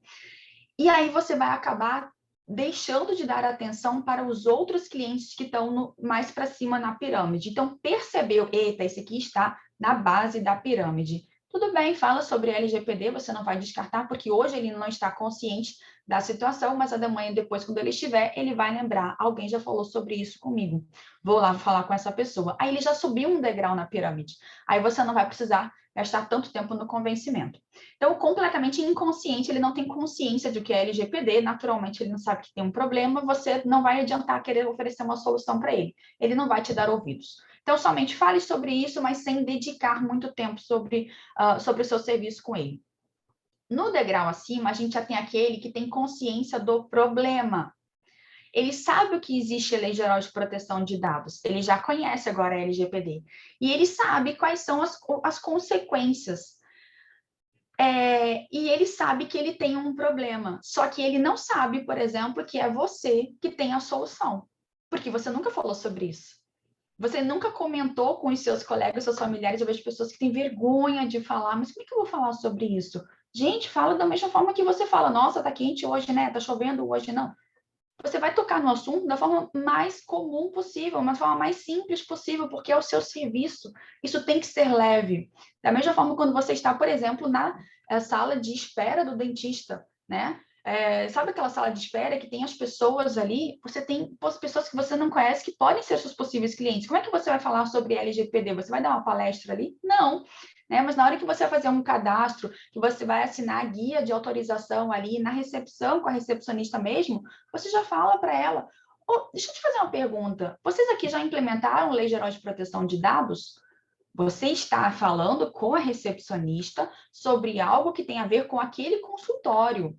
E aí você vai acabar deixando de dar atenção para os outros clientes que estão mais para cima na pirâmide. Então, percebeu, eita, esse aqui está na base da pirâmide. Tudo bem, fala sobre LGPD, você não vai descartar, porque hoje ele não está consciente da situação, mas amanhã, depois, quando ele estiver, ele vai lembrar, alguém já falou sobre isso comigo, vou lá falar com essa pessoa. Aí ele já subiu um degrau na pirâmide, aí você não vai precisar gastar tanto tempo no convencimento. Então, completamente inconsciente, ele não tem consciência de que é LGPD, naturalmente ele não sabe que tem um problema, você não vai adiantar querer oferecer uma solução para ele, ele não vai te dar ouvidos. Então, somente fale sobre isso, mas sem dedicar muito tempo sobre o seu serviço com ele. No degrau acima, a gente já tem aquele que tem consciência do problema. Ele sabe o que existe a Lei Geral de Proteção de Dados, ele já conhece agora a LGPD, e ele sabe quais são as consequências. E ele sabe que ele tem um problema, só que ele não sabe, por exemplo, que é você que tem a solução, porque você nunca falou sobre isso. Você nunca comentou com os seus colegas, seus familiares. Eu vejo pessoas que têm vergonha de falar, mas como é que eu vou falar sobre isso? Gente, fala da mesma forma que você fala, nossa, tá quente hoje, né? Tá chovendo hoje, não. você vai tocar no assunto da forma mais comum possível, uma forma mais simples possível, porque é o seu serviço. Isso tem que ser leve. Da mesma forma, quando você está, por exemplo, na sala de espera do dentista, né? Sabe aquela sala de espera que tem as pessoas ali? Você tem pessoas que você não conhece que podem ser seus possíveis clientes. Como é que você vai falar sobre LGPD? Você vai dar uma palestra ali? Não. Né? Mas na hora que você vai fazer um cadastro, que você vai assinar a guia de autorização ali na recepção, com a recepcionista mesmo, você já fala para ela, deixa eu te fazer uma pergunta, vocês aqui já implementaram Lei Geral de Proteção de Dados? Você está falando com a recepcionista sobre algo que tem a ver com aquele consultório.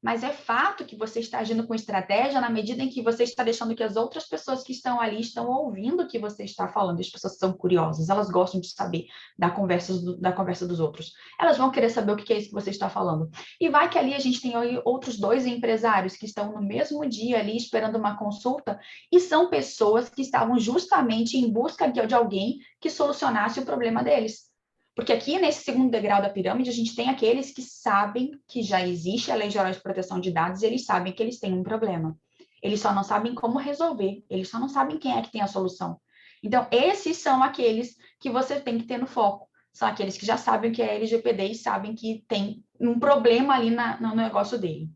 Mas é fato que você está agindo com estratégia na medida em que você está deixando que as outras pessoas que estão ali estão ouvindo o que você está falando. As pessoas são curiosas, elas gostam de saber da conversa dos outros. Elas vão querer saber o que é isso que você está falando. E vai que ali a gente tem outros 2 empresários que estão no mesmo dia ali esperando uma consulta e são pessoas que estavam justamente em busca de alguém que solucionasse o problema deles. Porque aqui, nesse segundo degrau da pirâmide, a gente tem aqueles que sabem que já existe a Lei Geral de Proteção de Dados e eles sabem que eles têm um problema. Eles só não sabem como resolver, eles só não sabem quem é que tem a solução. Então, esses são aqueles que você tem que ter no foco. São aqueles que já sabem o que é LGPD e sabem que tem um problema ali no negócio dele.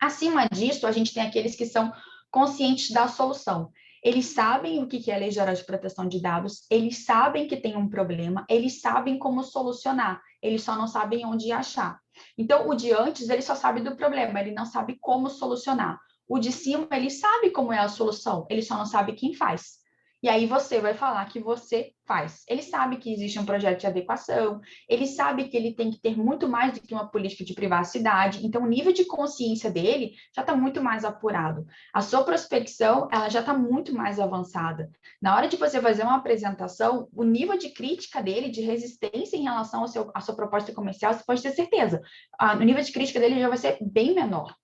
Acima disso, a gente tem aqueles que são conscientes da solução. Eles sabem o que é a Lei Geral de Proteção de Dados, eles sabem que tem um problema, eles sabem como solucionar, eles só não sabem onde achar. Então, o de antes, ele só sabe do problema, ele não sabe como solucionar. O de cima, ele sabe como é a solução, ele só não sabe quem faz. E aí você vai falar que você faz. Ele sabe que existe um projeto de adequação, ele sabe que ele tem que ter muito mais do que uma política de privacidade, então o nível de consciência dele já está muito mais apurado. A sua prospecção, ela já está muito mais avançada. Na hora de você fazer uma apresentação, o nível de crítica dele, de resistência em relação à sua proposta comercial, você pode ter certeza. O nível de crítica dele já vai ser bem menor.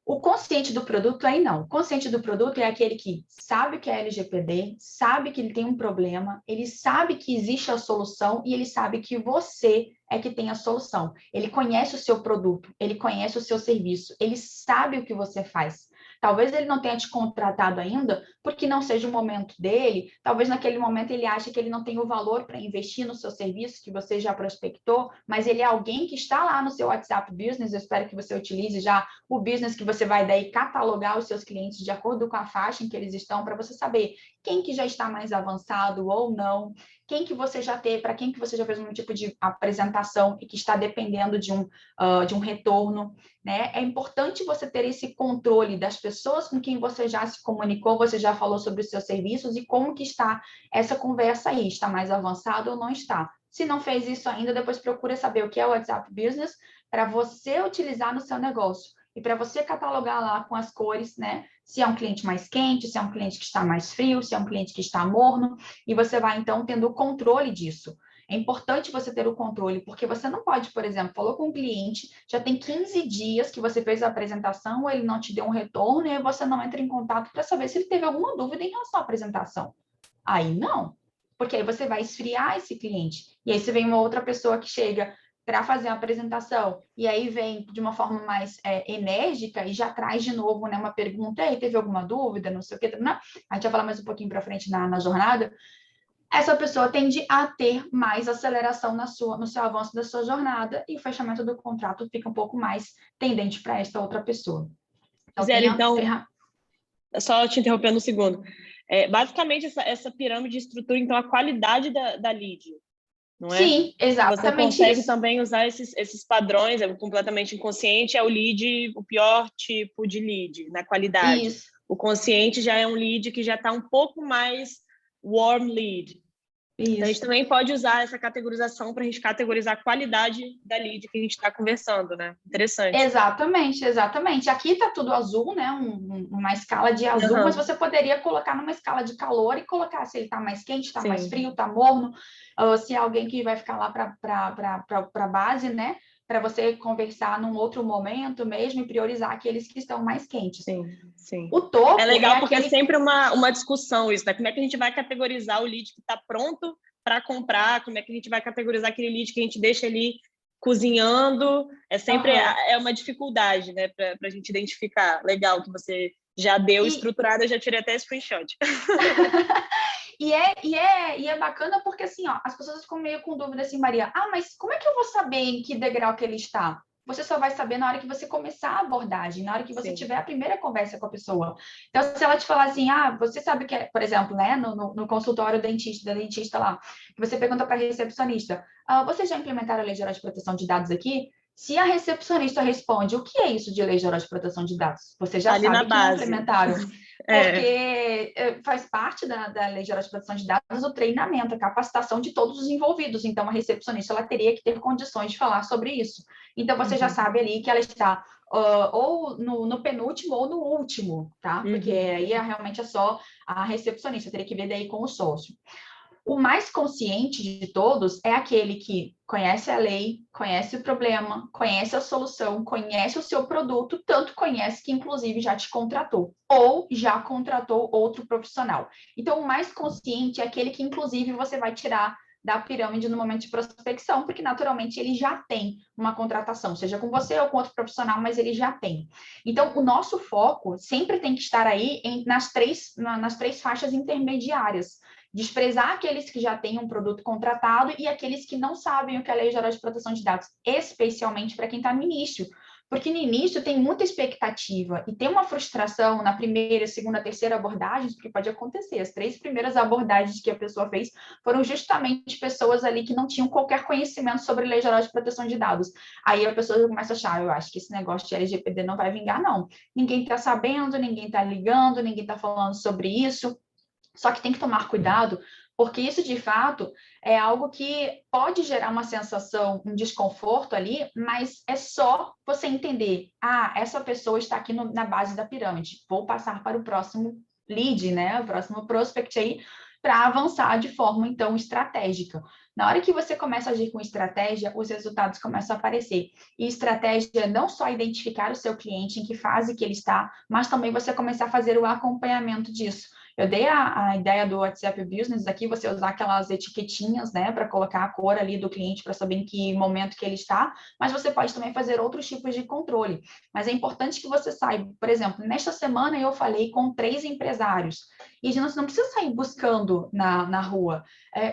O consciente do produto aí não. O consciente do produto é aquele que sabe o que é LGPD, sabe que ele tem um problema, ele sabe que existe a solução e ele sabe que você é que tem a solução. Ele conhece o seu produto, ele conhece o seu serviço, ele sabe o que você faz. Talvez ele não tenha te contratado ainda, porque não seja o momento dele. Talvez naquele momento ele ache que ele não tem o valor para investir no seu serviço, que você já prospectou, mas ele é alguém que está lá no seu WhatsApp Business. Eu espero que você utilize já o Business, que você vai daí catalogar os seus clientes de acordo com a faixa em que eles estão, para você saber quem que já está mais avançado ou não, quem que você já teve, para quem que você já fez um tipo de apresentação e que está dependendo de um retorno, né? É importante você ter esse controle das pessoas com quem você já se comunicou, você já falou sobre os seus serviços e como que está essa conversa aí, está mais avançado ou não está. Se não fez isso ainda, depois procura saber o que é o WhatsApp Business para você utilizar no seu negócio e para você catalogar lá com as cores, né? Se é um cliente mais quente, se é um cliente que está mais frio, se é um cliente que está morno, e você vai, então, tendo o controle disso. É importante você ter o controle, porque você não pode, por exemplo, falou com um cliente, já tem 15 dias que você fez a apresentação, ele não te deu um retorno, e aí você não entra em contato para saber se ele teve alguma dúvida em relação à apresentação. Aí não, porque aí você vai esfriar esse cliente. E aí você vem uma outra pessoa que chega para fazer a apresentação, e aí vem de uma forma mais enérgica e já traz de novo, né, uma pergunta, aí teve alguma dúvida, não sei o que, não? A gente vai falar mais um pouquinho para frente na jornada. Essa pessoa tende a ter mais aceleração no seu avanço da sua jornada e o fechamento do contrato fica um pouco mais tendente para esta outra pessoa. Então, só te interrompendo um segundo. Basicamente, essa pirâmide estrutura, então, a qualidade da lead, não é? Sim, exatamente. Você consegue também usar esses padrões, completamente inconsciente, é o lead, o pior tipo de lead, na qualidade. Isso. O consciente já é um lead que já está um pouco mais warm lead. Isso. Então, a gente também pode usar essa categorização para a gente categorizar a qualidade da lead que a gente está conversando, né? Interessante. Exatamente, exatamente. Aqui está tudo azul, né? Uma escala de azul, mas você poderia colocar numa escala de calor e colocar se ele está mais quente, está mais frio, está morno, se é alguém que vai ficar lá para a base, né? Para você conversar num outro momento mesmo e priorizar aqueles que estão mais quentes. Sim, sim. O topo é legal porque é sempre uma discussão isso, né? Como é que a gente vai categorizar o lead que está pronto para comprar? Como é que a gente vai categorizar aquele lead que a gente deixa ali cozinhando? É sempre uma dificuldade, né? Para a gente identificar. Legal que você Já deu estruturada, eu já tirei até screenshot. E é bacana porque, assim, ó, as pessoas ficam meio com dúvida assim, Maria, mas como é que eu vou saber em que degrau que ele está? Você só vai saber na hora que você começar a abordagem, na hora que você tiver a primeira conversa com a pessoa. Então, se ela te falar assim, você sabe que, por exemplo, né, no consultório da dentista lá, que você pergunta para a recepcionista, você já implementaram a Lei Geral de Proteção de Dados aqui? Se a recepcionista responde, o que é isso de Lei Geral de Proteção de Dados? Você já ali sabe que não implementaram. Porque faz parte da Lei Geral de Proteção de Dados o treinamento, a capacitação de todos os envolvidos. Então, a recepcionista ela teria que ter condições de falar sobre isso. Então, você já sabe ali que ela está ou no penúltimo ou no último, tá? Porque aí realmente é só a recepcionista, teria que ver daí com o sócio. O mais consciente de todos é aquele que conhece a lei, conhece o problema, conhece a solução, conhece o seu produto, tanto conhece que, inclusive, já te contratou ou já contratou outro profissional. Então, o mais consciente é aquele que, inclusive, você vai tirar da pirâmide no momento de prospecção, porque, naturalmente, ele já tem uma contratação, seja com você ou com outro profissional, mas ele já tem. Então, o nosso foco sempre tem que estar aí nas três faixas intermediárias. Desprezar aqueles que já têm um produto contratado e aqueles que não sabem o que é a Lei Geral de Proteção de Dados, especialmente para quem está no início. Porque no início tem muita expectativa e tem uma frustração na primeira, segunda, terceira abordagens, porque pode acontecer. As 3 primeiras abordagens que a pessoa fez foram justamente pessoas ali que não tinham qualquer conhecimento sobre a Lei Geral de Proteção de Dados. Aí a pessoa começa a achar, eu acho que esse negócio de LGPD não vai vingar, não. Ninguém está sabendo, ninguém está ligando, ninguém está falando sobre isso. Só que tem que tomar cuidado, porque isso, de fato, é algo que pode gerar uma sensação, um desconforto ali, mas é só você entender, essa pessoa está aqui na base da pirâmide, vou passar para o próximo lead, né, o próximo prospect aí, para avançar de forma, então, estratégica. Na hora que você começa a agir com estratégia, os resultados começam a aparecer. E estratégia não só identificar o seu cliente, em que fase que ele está, mas também você começar a fazer o acompanhamento disso. Eu dei a ideia do WhatsApp Business aqui, você usar aquelas etiquetinhas, né, para colocar a cor ali do cliente para saber em que momento que ele está, mas você pode também fazer outros tipos de controle. Mas é importante que você saiba, por exemplo, nesta semana eu falei com 3 empresários, e a gente não precisa sair buscando na rua.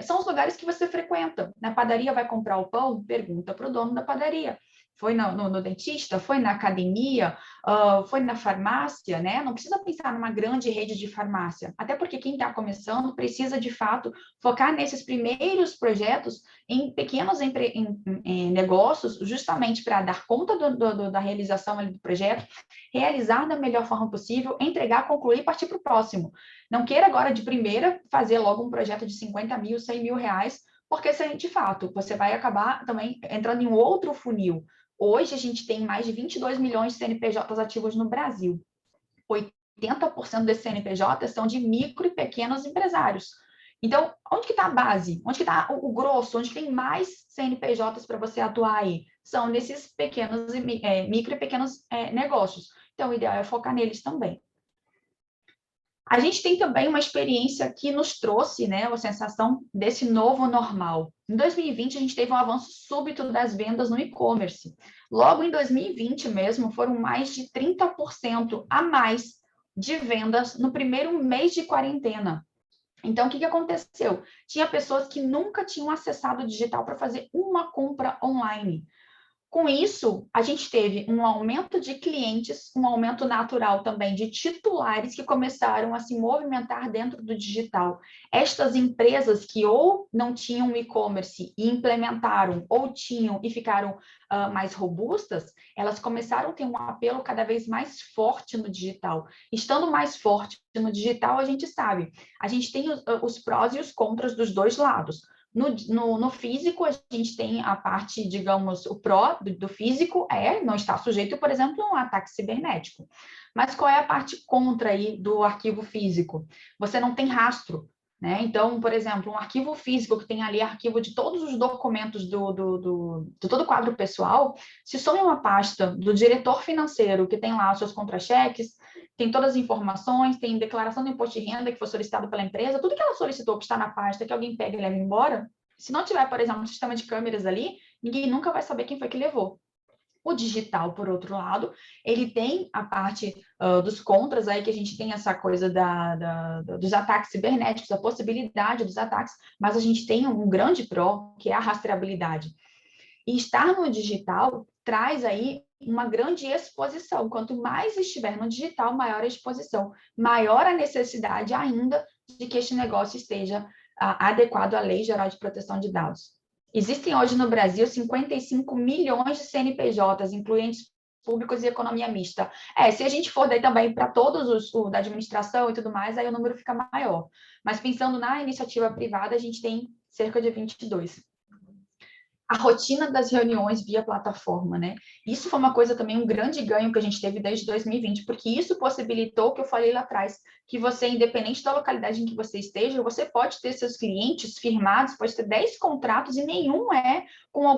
São os lugares que você frequenta. Na padaria vai comprar o pão? Pergunta para o dono da padaria. Foi no dentista, foi na academia, foi na farmácia, né? Não precisa pensar numa grande rede de farmácia, até porque quem está começando precisa, de fato, focar nesses primeiros projetos em pequenos em negócios, justamente para dar conta da realização ali do projeto, realizar da melhor forma possível, entregar, concluir e partir para o próximo. Não queira agora, de primeira, fazer logo um projeto de 50 mil, 100 mil reais, porque, de fato, você vai acabar também entrando em um outro funil. Hoje, a gente tem mais de 22 milhões de CNPJs ativos no Brasil. 80% desses CNPJs são de micro e pequenos empresários. Então, onde que está a base? Onde que está o grosso? Onde tem mais CNPJs para você atuar aí? São nesses pequenos, micro e pequenos negócios. Então, o ideal é focar neles também. A gente tem também uma experiência que nos trouxe, né, a sensação desse novo normal. Em 2020, a gente teve um avanço súbito das vendas no e-commerce. Logo em 2020 mesmo, foram mais de 30% a mais de vendas no primeiro mês de quarentena. Então, o que aconteceu? Tinha pessoas que nunca tinham acessado o digital para fazer uma compra online. Com isso, a gente teve um aumento de clientes, um aumento natural também de titulares que começaram a se movimentar dentro do digital. Estas empresas que ou não tinham e-commerce e implementaram, ou tinham e ficaram mais robustas, elas começaram a ter um apelo cada vez mais forte no digital. Estando mais forte no digital, a gente sabe, a gente tem os prós e os contras dos dois lados. No físico, a gente tem a parte, digamos, o pró do físico não está sujeito, por exemplo, a um ataque cibernético. Mas qual é a parte contra aí do arquivo físico? Você não tem rastro, né? Então, por exemplo, um arquivo físico que tem ali arquivo de todos os documentos de todo o quadro pessoal, se some uma pasta do diretor financeiro que tem lá os seus contra-cheques, tem todas as informações, tem declaração do imposto de renda que foi solicitado pela empresa, tudo que ela solicitou que está na pasta, que alguém pega e leva embora, se não tiver, por exemplo, um sistema de câmeras ali, ninguém nunca vai saber quem foi que levou. O digital, por outro lado, ele tem a parte dos contras, aí que a gente tem essa coisa dos ataques cibernéticos, a possibilidade dos ataques, mas a gente tem um grande pró, que é a rastreabilidade. E estar no digital traz aí uma grande exposição. Quanto mais estiver no digital, maior a exposição, maior a necessidade ainda de que este negócio esteja adequado à Lei Geral de Proteção de Dados. Existem hoje no Brasil 55 milhões de CNPJs, incluentes públicos e economia mista. Se a gente for daí também para todos os da administração e tudo mais, aí o número fica maior. Mas pensando na iniciativa privada, a gente tem cerca de 22. A rotina das reuniões via plataforma, né? Isso foi uma coisa também, um grande ganho que a gente teve desde 2020, porque isso possibilitou o que eu falei lá atrás, que você, independente da localidade em que você esteja, você pode ter seus clientes firmados, pode ter 10 contratos e nenhum é com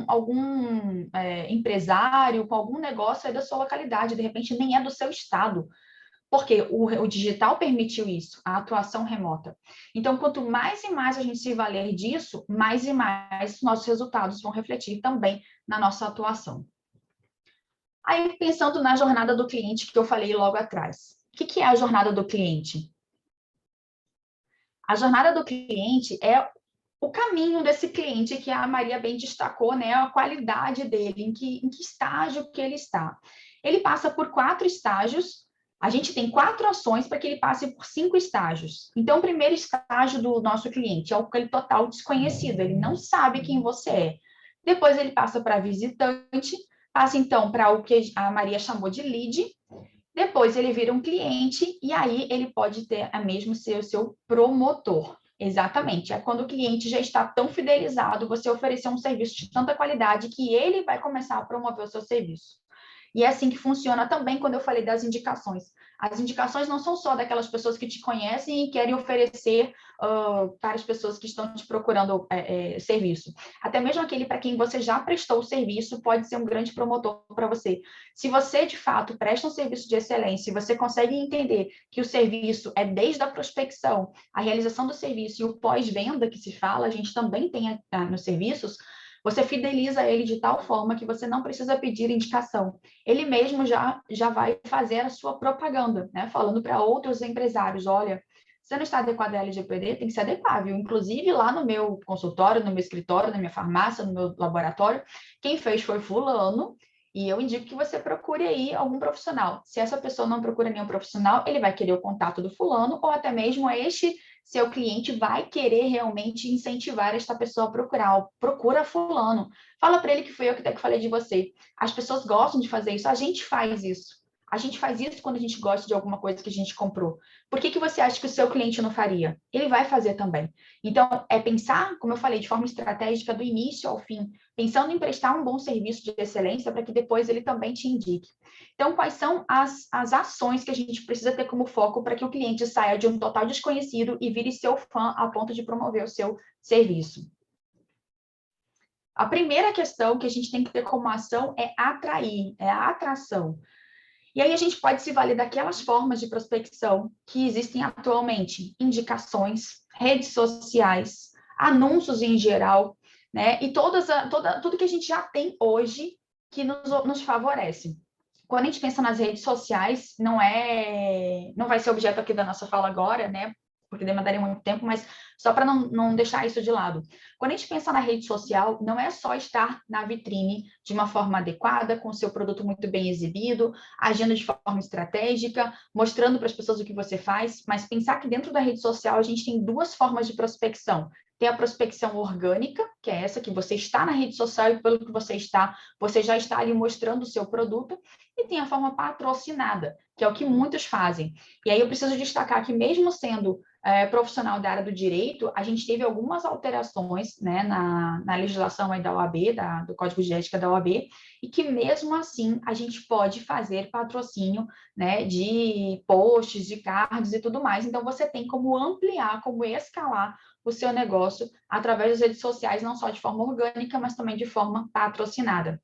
algum empresário, com algum negócio aí da sua localidade, de repente nem é do seu estado. Porque o digital permitiu isso, a atuação remota. Então, quanto mais e mais a gente se valer disso, mais e mais nossos resultados vão refletir também na nossa atuação. Aí, pensando na jornada do cliente que eu falei logo atrás. O que é a jornada do cliente? A jornada do cliente é o caminho desse cliente que a Maria bem destacou, né? A qualidade dele, em que estágio que ele está. Ele passa por 4 estágios. A gente tem 4 ações para que ele passe por 5 estágios. Então, o primeiro estágio do nosso cliente é aquele total desconhecido, ele não sabe quem você é. Depois ele passa para visitante, passa então para o que a Maria chamou de lead. Depois ele vira um cliente e aí ele pode ter a mesmo ser o seu promotor. Exatamente, é quando o cliente já está tão fidelizado, você oferecer um serviço de tanta qualidade que ele vai começar a promover o seu serviço. E é assim que funciona também quando eu falei das indicações. As indicações não são só daquelas pessoas que te conhecem e querem oferecer para as pessoas que estão te procurando serviço. Até mesmo aquele para quem você já prestou o serviço pode ser um grande promotor para você. Se você, de fato, presta um serviço de excelência e você consegue entender que o serviço é desde a prospecção, a realização do serviço e o pós-venda que se fala, a gente também tem nos serviços, você fideliza ele de tal forma que você não precisa pedir indicação. Ele mesmo já vai fazer a sua propaganda, né? Falando para outros empresários, olha, você não está adequado à LGPD, tem que se adequar, viu? Inclusive, lá no meu consultório, no meu escritório, na minha farmácia, no meu laboratório, quem fez foi fulano, e eu indico que você procure aí algum profissional. Se essa pessoa não procura nenhum profissional, ele vai querer o contato do fulano, ou até mesmo este seu cliente vai querer realmente incentivar esta pessoa a procurar. Procura fulano. Fala para ele que foi eu que falei de você. As pessoas gostam de fazer isso. A gente faz isso. A gente faz isso quando a gente gosta de alguma coisa que a gente comprou. Por que você acha que o seu cliente não faria? Ele vai fazer também. Então, é pensar, como eu falei, de forma estratégica do início ao fim, pensando em prestar um bom serviço de excelência para que depois ele também te indique. Então, quais são as ações que a gente precisa ter como foco para que o cliente saia de um total desconhecido e vire seu fã a ponto de promover o seu serviço? A primeira questão que a gente tem que ter como ação é atrair, é a atração. E aí a gente pode se valer daquelas formas de prospecção que existem atualmente, indicações, redes sociais, anúncios em geral, né? E tudo que a gente já tem hoje que nos favorece. Quando a gente pensa nas redes sociais, não vai ser objeto aqui da nossa fala agora, né? Porque demandaria muito tempo, mas só para não deixar isso de lado. Quando a gente pensa na rede social, não é só estar na vitrine de uma forma adequada, com o seu produto muito bem exibido, agindo de forma estratégica, mostrando para as pessoas o que você faz, mas pensar que dentro da rede social a gente tem 2 formas de prospecção. Tem a prospecção orgânica, que é essa que você está na rede social e pelo que você já está ali mostrando o seu produto, e tem a forma patrocinada, que é o que muitos fazem. E aí eu preciso destacar que mesmo sendo profissional da área do direito, a gente teve algumas alterações, né, na legislação aí da OAB, do Código de Ética da OAB, e que mesmo assim a gente pode fazer patrocínio, né, de posts, de cards e tudo mais. Então você tem como ampliar, como escalar o seu negócio através das redes sociais, não só de forma orgânica, mas também de forma patrocinada.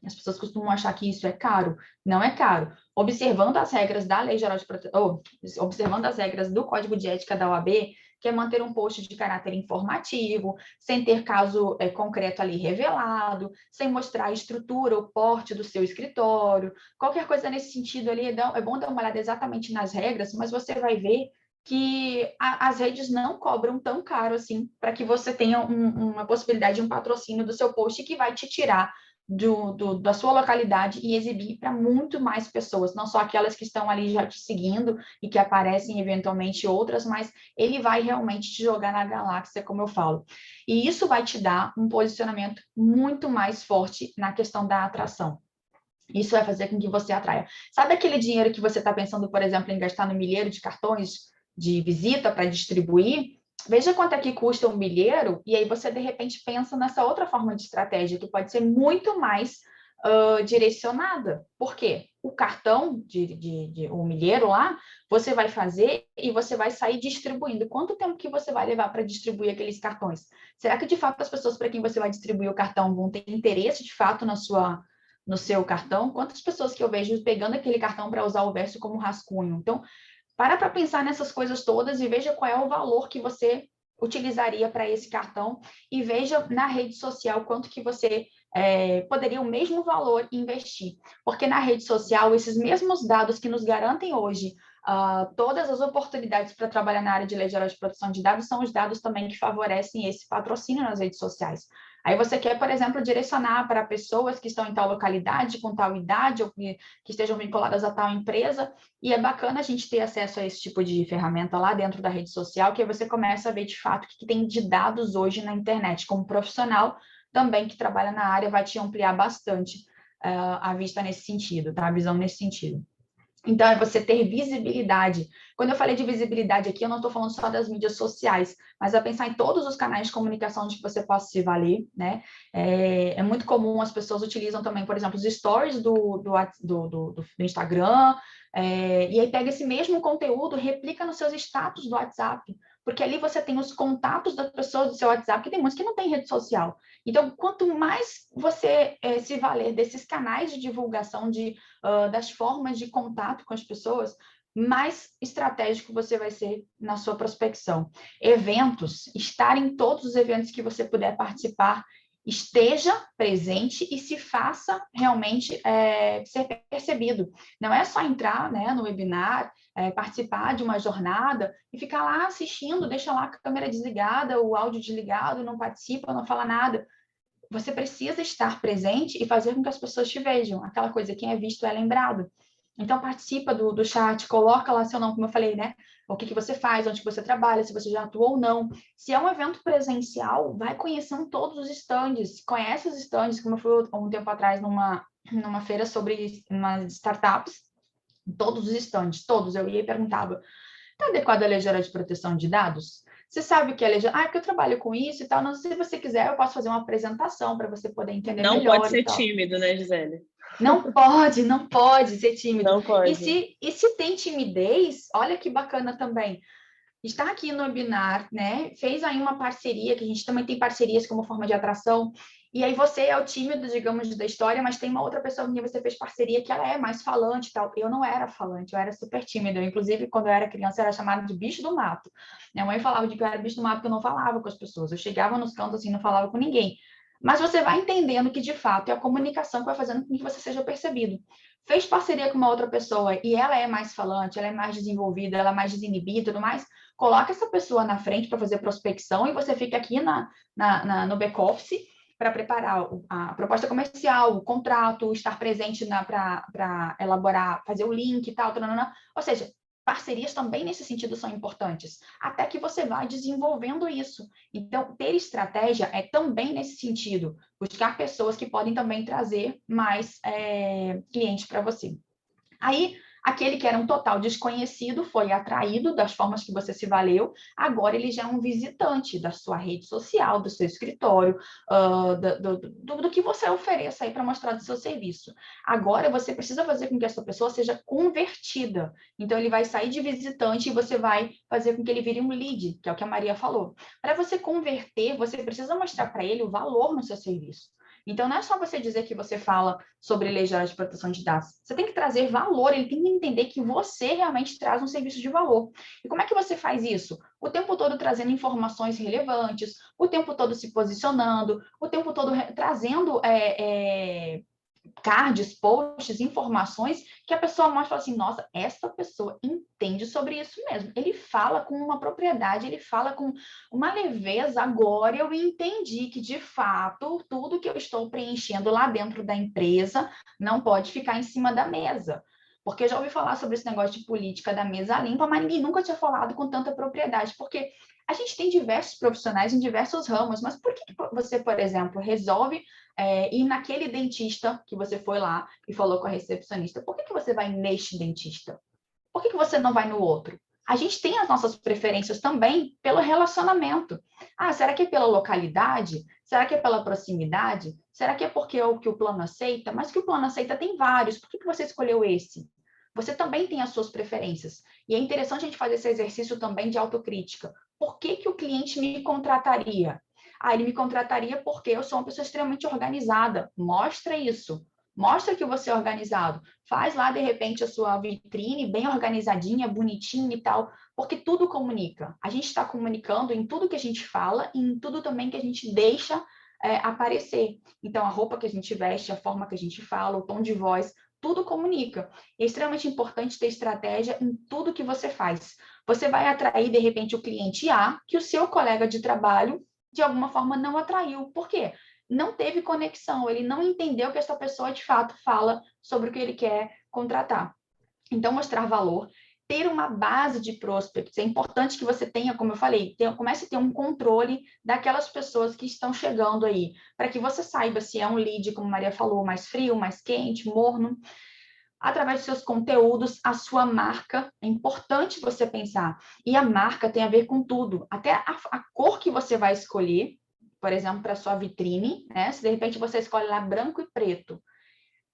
As pessoas costumam achar que isso é caro. Não é caro. Observando as regras da Lei Geral de Proteção, observando as regras do Código de Ética da OAB, quer manter um post de caráter informativo, sem ter caso concreto ali revelado, sem mostrar a estrutura, o porte do seu escritório, qualquer coisa nesse sentido ali, é bom dar uma olhada exatamente nas regras, mas você vai ver que as redes não cobram tão caro assim para que você tenha uma possibilidade de um patrocínio do seu post que vai te tirar da sua localidade e exibir para muito mais pessoas, não só aquelas que estão ali já te seguindo e que aparecem eventualmente outras, mas ele vai realmente te jogar na galáxia, como eu falo. E isso vai te dar um posicionamento muito mais forte na questão da atração. Isso vai fazer com que você atraia. Sabe aquele dinheiro que você está pensando, por exemplo, em gastar no milheiro de cartões de visita para distribuir? Veja quanto é que custa um milheiro, e aí você, de repente, pensa nessa outra forma de estratégia, que pode ser muito mais direcionada. Por quê? O cartão o milheiro lá, você vai fazer e você vai sair distribuindo. Quanto tempo que você vai levar para distribuir aqueles cartões? Será que, de fato, as pessoas para quem você vai distribuir o cartão vão ter interesse, de fato, no seu cartão? Quantas pessoas que eu vejo pegando aquele cartão para usar o verso como rascunho? Então, para pensar nessas coisas todas e veja qual é o valor que você utilizaria para esse cartão e veja na rede social quanto que você poderia o mesmo valor investir. Porque na rede social, esses mesmos dados que nos garantem hoje todas as oportunidades para trabalhar na área de lei geral de proteção de dados são os dados também que favorecem esse patrocínio nas redes sociais. Aí você quer, por exemplo, direcionar para pessoas que estão em tal localidade, com tal idade, ou que estejam vinculadas a tal empresa, e é bacana a gente ter acesso a esse tipo de ferramenta lá dentro da rede social, que aí você começa a ver de fato o que tem de dados hoje na internet. Como profissional também que trabalha na área, vai te ampliar bastante a vista nesse sentido, tá? A visão nesse sentido. Então, é você ter visibilidade. Quando eu falei de visibilidade aqui, eu não estou falando só das mídias sociais, mas é pensar em todos os canais de comunicação de que você possa se valer, né? É muito comum, as pessoas utilizam também, por exemplo, os stories do Instagram, e aí pega esse mesmo conteúdo, replica nos seus status do WhatsApp, porque ali você tem os contatos das pessoas do seu WhatsApp, que tem muitos que não tem rede social. Então, quanto mais você se valer desses canais de divulgação, das formas de contato com as pessoas, mais estratégico você vai ser na sua prospecção. Eventos, estar em todos os eventos que você puder participar, esteja presente e se faça realmente ser percebido. Não é só entrar, né, no webinar, participar de uma jornada e ficar lá assistindo, deixa lá a câmera desligada, o áudio desligado, não participa, não fala nada. Você precisa estar presente e fazer com que as pessoas te vejam. Aquela coisa, quem é visto é lembrado. Então, participa do chat, coloca lá seu nome, como eu falei, né? O que você faz, onde você trabalha, se você já atuou ou não. Se é um evento presencial, vai conhecendo todos os estandes. Conhece os estandes, como eu fui há um tempo atrás numa feira sobre umas startups. Todos os estandes, todos. Eu ia e perguntava, está adequado à Lei Geral de Proteção de Dados? Você sabe o que é lei geral? Porque eu trabalho com isso e tal. Não sei se você quiser, eu posso fazer uma apresentação para você poder entender melhor. Não pode ser tímido, né, Gisele? Não pode ser tímido. Não pode. E se tem timidez, olha que bacana também. Está aqui no webinar, né? Fez aí uma parceria, que a gente também tem parcerias como forma de atração. E aí você é o tímido, digamos, da história, mas tem uma outra pessoa com quem você fez parceria que ela é mais falante e tal. Eu não era falante, eu era super tímida. Inclusive, quando eu era criança, eu era chamada de bicho do mato. Minha mãe falava de que eu era bicho do mato, porque eu não falava com as pessoas. Eu chegava nos cantos assim, não falava com ninguém. Mas você vai entendendo que, de fato, é a comunicação que vai fazendo com que você seja percebido. Fez parceria com uma outra pessoa e ela é mais falante, ela é mais desenvolvida, ela é mais desinibida e tudo mais, coloca essa pessoa na frente para fazer prospecção e você fica aqui no back-office para preparar a proposta comercial, o contrato, estar presente para elaborar, fazer o link e tal, ou seja, parcerias também nesse sentido são importantes, até que você vai desenvolvendo isso. Então, ter estratégia é também nesse sentido, buscar pessoas que podem também trazer mais clientes para você. Aí, aquele que era um total desconhecido foi atraído das formas que você se valeu, agora ele já é um visitante da sua rede social, do seu escritório, do que você ofereça aí para mostrar do seu serviço. Agora você precisa fazer com que essa pessoa seja convertida. Então, ele vai sair de visitante e você vai fazer com que ele vire um lead, que é o que a Maria falou. Para você converter, você precisa mostrar para ele o valor no seu serviço. Então, não é só você dizer que você fala sobre Lei Geral de Proteção de Dados. Você tem que trazer valor, ele tem que entender que você realmente traz um serviço de valor. E como é que você faz isso? O tempo todo trazendo informações relevantes, o tempo todo se posicionando, o tempo todo trazendo cards, posts, informações que a pessoa mostra assim, nossa, essa pessoa entende sobre isso mesmo. Ele fala com uma propriedade, ele fala com uma leveza. Agora eu entendi que, de fato, tudo que eu estou preenchendo lá dentro da empresa não pode ficar em cima da mesa. Porque eu já ouvi falar sobre esse negócio de política da mesa limpa, mas ninguém nunca tinha falado com tanta propriedade, porque a gente tem diversos profissionais em diversos ramos, mas por que você, por exemplo, resolve ir naquele dentista que você foi lá e falou com a recepcionista? Por que você vai neste dentista? Por que você não vai no outro? A gente tem as nossas preferências também pelo relacionamento. Ah, será que é pela localidade? Será que é pela proximidade? Será que é porque é o que o plano aceita? Mas que o plano aceita tem vários. Por que você escolheu esse? Você também tem as suas preferências. E é interessante a gente fazer esse exercício também de autocrítica. Por que o cliente me contrataria? Ah, ele me contrataria porque eu sou uma pessoa extremamente organizada. Mostra isso. Mostra que você é organizado. Faz lá, de repente, a sua vitrine bem organizadinha, bonitinha e tal, porque tudo comunica. A gente está comunicando em tudo que a gente fala e em tudo também que a gente deixa aparecer. Então, a roupa que a gente veste, a forma que a gente fala, o tom de voz, tudo comunica. É extremamente importante ter estratégia em tudo que você faz. Você vai atrair, de repente, o cliente A, que o seu colega de trabalho, de alguma forma, não atraiu. Por quê? Não teve conexão, ele não entendeu que essa pessoa, de fato, fala sobre o que ele quer contratar. Então, mostrar valor, ter uma base de prospects. É importante que você tenha, como eu falei, comece a ter um controle daquelas pessoas que estão chegando aí, para que você saiba se é um lead, como a Maria falou, mais frio, mais quente, morno. Através dos seus conteúdos, a sua marca, é importante você pensar. E a marca tem a ver com tudo, até a cor que você vai escolher, por exemplo, para sua vitrine, né? Se de repente você escolhe lá branco e preto,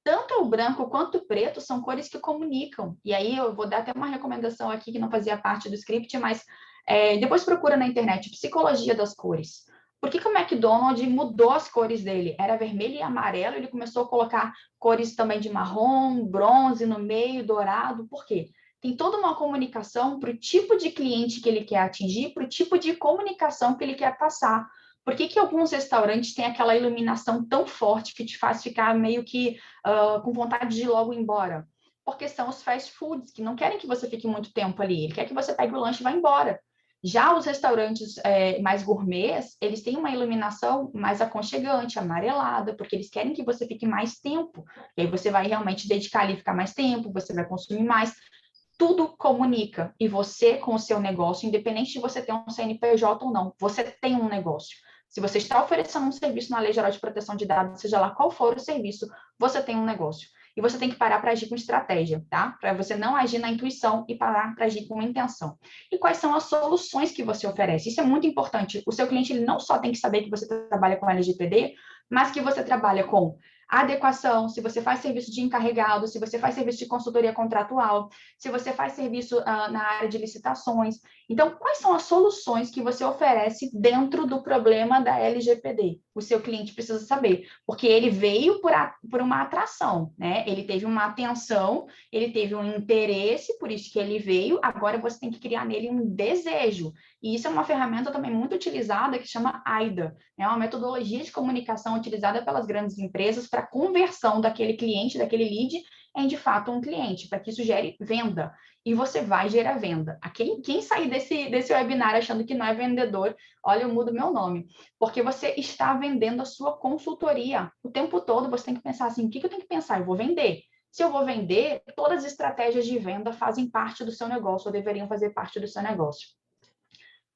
tanto o branco quanto o preto são cores que comunicam. E aí eu vou dar até uma recomendação aqui que não fazia parte do script, mas depois procura na internet, psicologia das cores. Por que o McDonald's mudou as cores dele? Era vermelho e amarelo, ele começou a colocar cores também de marrom, bronze no meio, dourado. Por quê? Tem toda uma comunicação para o tipo de cliente que ele quer atingir, para o tipo de comunicação que ele quer passar. Por que alguns restaurantes têm aquela iluminação tão forte que te faz ficar meio que com vontade de ir logo embora? Porque são os fast foods, que não querem que você fique muito tempo ali. Ele quer que você pegue o lanche e vá embora. Já os restaurantes mais gourmets, eles têm uma iluminação mais aconchegante, amarelada, porque eles querem que você fique mais tempo. E aí você vai realmente dedicar ali, ficar mais tempo, você vai consumir mais. Tudo comunica. E você, com o seu negócio, independente de você ter um CNPJ ou não, você tem um negócio. Se você está oferecendo um serviço na Lei Geral de Proteção de Dados, seja lá qual for o serviço, você tem um negócio. E você tem que parar para agir com estratégia, tá? Para você não agir na intuição e parar para agir com intenção. E quais são as soluções que você oferece? Isso é muito importante. O seu cliente ele não só tem que saber que você trabalha com LGPD, mas que você trabalha com adequação, se você faz serviço de encarregado, se você faz serviço de consultoria contratual, se você faz serviço na área de licitações. Então, quais são as soluções que você oferece dentro do problema da LGPD? O seu cliente precisa saber, porque ele veio por uma atração, né? Ele teve uma atenção, ele teve um interesse, por isso que ele veio, agora você tem que criar nele um desejo. E isso é uma ferramenta também muito utilizada que chama AIDA, é uma metodologia de comunicação utilizada pelas grandes empresas para a conversão daquele cliente, daquele lead, em de fato um cliente, para que isso gere venda. E você vai gerar venda. Quem sair desse webinar achando que não é vendedor, olha, eu mudo meu nome. Porque você está vendendo a sua consultoria. O tempo todo você tem que pensar assim, o que eu tenho que pensar? Eu vou vender. Se eu vou vender, todas as estratégias de venda fazem parte do seu negócio, ou deveriam fazer parte do seu negócio.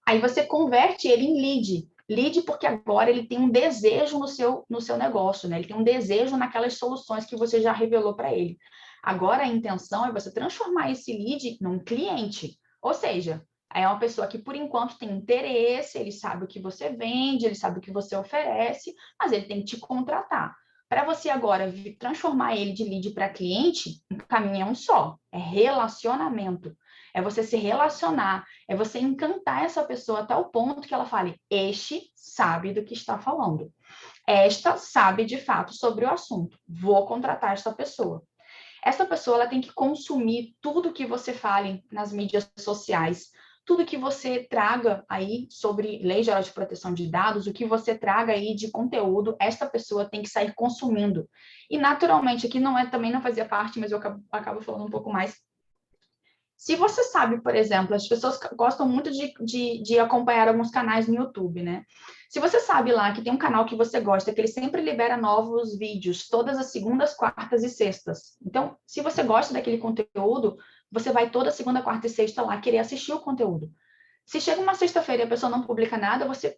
Aí você converte ele em lead. Lead porque agora ele tem um desejo no seu negócio, né? Ele tem um desejo naquelas soluções que você já revelou para ele. Agora a intenção é você transformar esse lead num cliente. Ou seja, é uma pessoa que por enquanto tem interesse, ele sabe o que você vende, ele sabe o que você oferece, mas ele tem que te contratar. Para você agora transformar ele de lead para cliente, o caminho é um só, é relacionamento. É você se relacionar, é você encantar essa pessoa até o ponto que ela fale, este sabe do que está falando. Esta sabe de fato sobre o assunto. Vou contratar esta pessoa. Essa pessoa ela tem que consumir tudo que você fale nas mídias sociais, tudo que você traga aí sobre Lei Geral de Proteção de Dados, o que você traga aí de conteúdo, esta pessoa tem que sair consumindo. E naturalmente, aqui também não fazia parte, mas eu acabo falando um pouco mais. Se você sabe, por exemplo, as pessoas gostam muito de acompanhar alguns canais no YouTube, né? Se você sabe lá que tem um canal que você gosta, que ele sempre libera novos vídeos, todas as segundas, quartas e sextas. Então, se você gosta daquele conteúdo, você vai toda segunda, quarta e sexta lá querer assistir o conteúdo. Se chega uma sexta-feira e a pessoa não publica nada, você...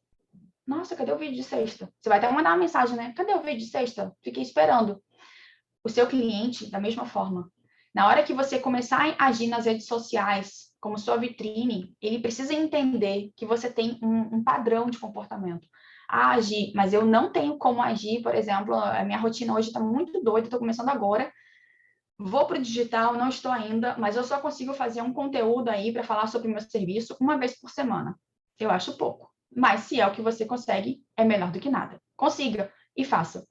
Nossa, cadê o vídeo de sexta? Você vai até mandar uma mensagem, né? Cadê o vídeo de sexta? Fiquei esperando. O seu cliente, da mesma forma. Na hora que você começar a agir nas redes sociais, como sua vitrine, ele precisa entender que você tem um padrão de comportamento. Agir, mas eu não tenho como agir, por exemplo, a minha rotina hoje está muito doida, estou começando agora, vou para o digital, não estou ainda, mas eu só consigo fazer um conteúdo aí para falar sobre o meu serviço uma vez por semana. Eu acho pouco. Mas se é o que você consegue, é melhor do que nada. Consiga e faça.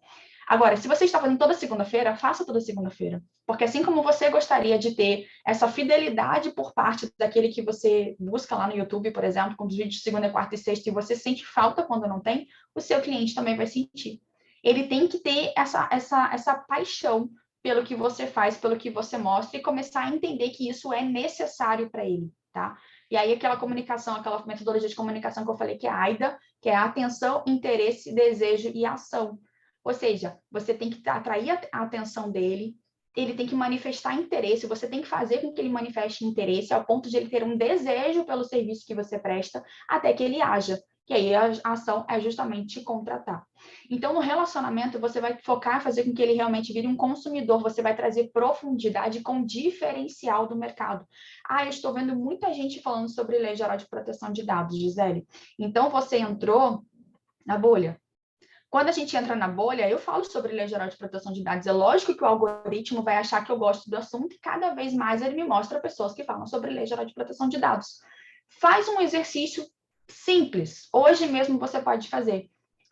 Agora, se você está fazendo toda segunda-feira, faça toda segunda-feira. Porque assim como você gostaria de ter essa fidelidade por parte daquele que você busca lá no YouTube, por exemplo, com os vídeos de segunda, quarta e sexta, e você sente falta quando não tem, o seu cliente também vai sentir. Ele tem que ter essa paixão pelo que você faz, pelo que você mostra, e começar a entender que isso é necessário para ele, tá? E aí aquela comunicação, aquela metodologia de comunicação que eu falei, que é a AIDA, que é atenção, interesse, desejo e ação. Ou seja, você tem que atrair a atenção dele, ele tem que manifestar interesse, você tem que fazer com que ele manifeste interesse ao ponto de ele ter um desejo pelo serviço que você presta, até que ele haja. Que aí a ação é justamente te contratar. Então, no relacionamento, você vai focar, fazer com que ele realmente vire um consumidor, você vai trazer profundidade com diferencial do mercado. Eu estou vendo muita gente falando sobre Lei Geral de Proteção de Dados, Gisele. Então, você entrou na bolha. Quando a gente entra na bolha, eu falo sobre Lei Geral de Proteção de Dados. É lógico que o algoritmo vai achar que eu gosto do assunto e cada vez mais ele me mostra pessoas que falam sobre Lei Geral de Proteção de Dados. Faz um exercício simples. Hoje mesmo você pode fazer.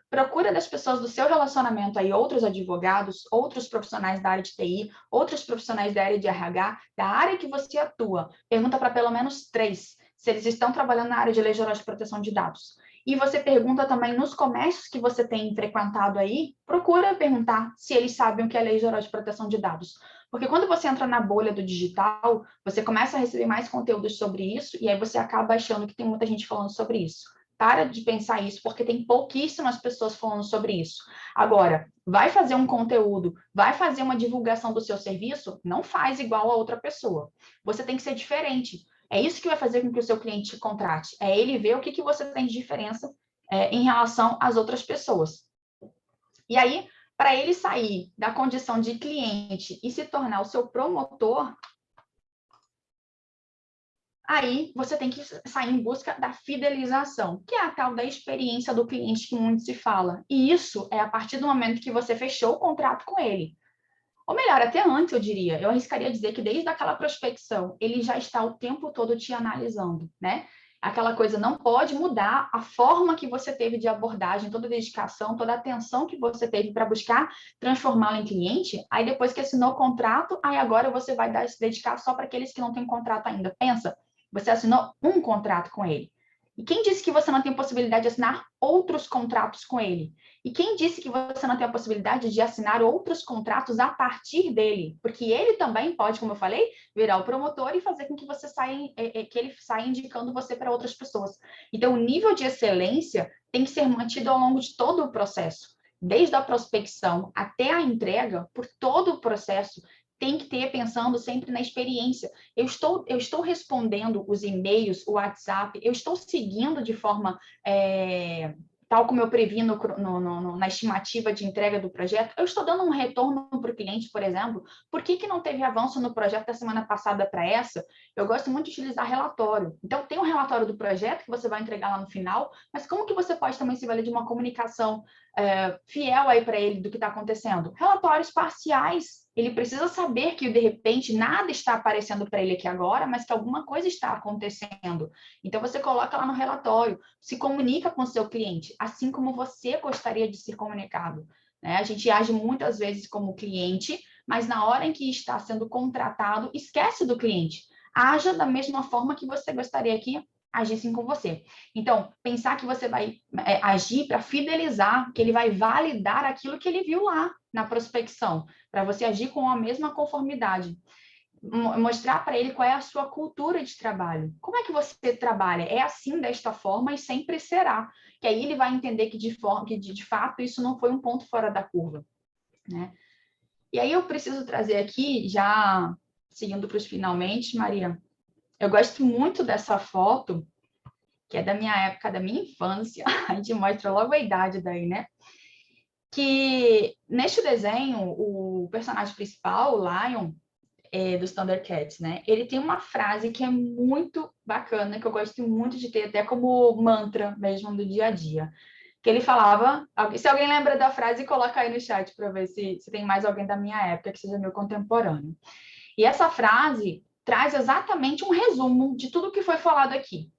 Procura das pessoas do seu relacionamento aí, outros advogados, outros profissionais da área de TI, outros profissionais da área de RH, da área que você atua. Pergunta para pelo menos 3 se eles estão trabalhando na área de Lei Geral de Proteção de Dados. E você pergunta também nos comércios que você tem frequentado aí, procura perguntar se eles sabem o que é Lei Geral de Proteção de Dados. Porque quando você entra na bolha do digital, você começa a receber mais conteúdos sobre isso e aí você acaba achando que tem muita gente falando sobre isso. Para de pensar isso, porque tem pouquíssimas pessoas falando sobre isso. Agora, vai fazer um conteúdo, vai fazer uma divulgação do seu serviço, não faz igual a outra pessoa. Você tem que ser diferente. É isso que vai fazer com que o seu cliente te contrate. É ele ver o que você tem de diferença em relação às outras pessoas. E aí, para ele sair da condição de cliente e se tornar o seu promotor, aí você tem que sair em busca da fidelização, que é a tal da experiência do cliente que muito se fala. E isso é a partir do momento que você fechou o contrato com ele. Ou melhor, até antes, eu diria. Eu arriscaria dizer que desde aquela prospecção, ele já está o tempo todo te analisando, né? Aquela coisa não pode mudar a forma que você teve de abordagem, toda a dedicação, toda a atenção que você teve para buscar transformá-lo em cliente. Aí depois que assinou o contrato, aí agora você vai se dedicar só para aqueles que não têm contrato ainda. Pensa, você assinou um contrato com ele. E quem disse que você não tem possibilidade de assinar outros contratos com ele? E quem disse que você não tem a possibilidade de assinar outros contratos a partir dele? Porque ele também pode, como eu falei, virar o promotor e fazer com que você que ele saia indicando você para outras pessoas. Então, o nível de excelência tem que ser mantido ao longo de todo o processo. Desde a prospecção até a entrega, por todo o processo, tem que ter pensando sempre na experiência. Eu estou respondendo os e-mails, o WhatsApp, eu estou seguindo de forma tal como eu previ na estimativa de entrega do projeto, eu estou dando um retorno para o cliente, por exemplo. Por que não teve avanço no projeto da semana passada para essa? Eu gosto muito de utilizar relatório. Então, tem um relatório do projeto que você vai entregar lá no final, mas como que você pode também se valer de uma comunicação fiel aí para ele do que está acontecendo? Relatórios parciais Ele precisa saber que, de repente, nada está aparecendo para ele aqui agora, mas que alguma coisa está acontecendo. Então, você coloca lá no relatório, se comunica com o seu cliente, assim como você gostaria de ser comunicado. Né? A gente age muitas vezes como cliente, mas na hora em que está sendo contratado, esquece do cliente. Haja da mesma forma que você gostaria que agissem com você. Então, pensar que você vai agir para fidelizar, que ele vai validar aquilo que ele viu lá na prospecção, para você agir com a mesma conformidade. Mostrar para ele qual é a sua cultura de trabalho. Como é que você trabalha? É assim, desta forma, e sempre será. Que aí ele vai entender que, de fato, isso não foi um ponto fora da curva. Né? E aí eu preciso trazer aqui, já seguindo para os finalmente, Maria, eu gosto muito dessa foto, que é da minha época, da minha infância. A gente mostra logo a idade daí, né? Que neste desenho, o personagem principal, o Lion, dos Thundercats, né? Ele tem uma frase que é muito bacana, que eu gosto muito de ter até como mantra mesmo do dia a dia. Que ele falava, se alguém lembra da frase, coloca aí no chat para ver se tem mais alguém da minha época que seja meu contemporâneo. E essa frase traz exatamente um resumo de tudo que foi falado aqui.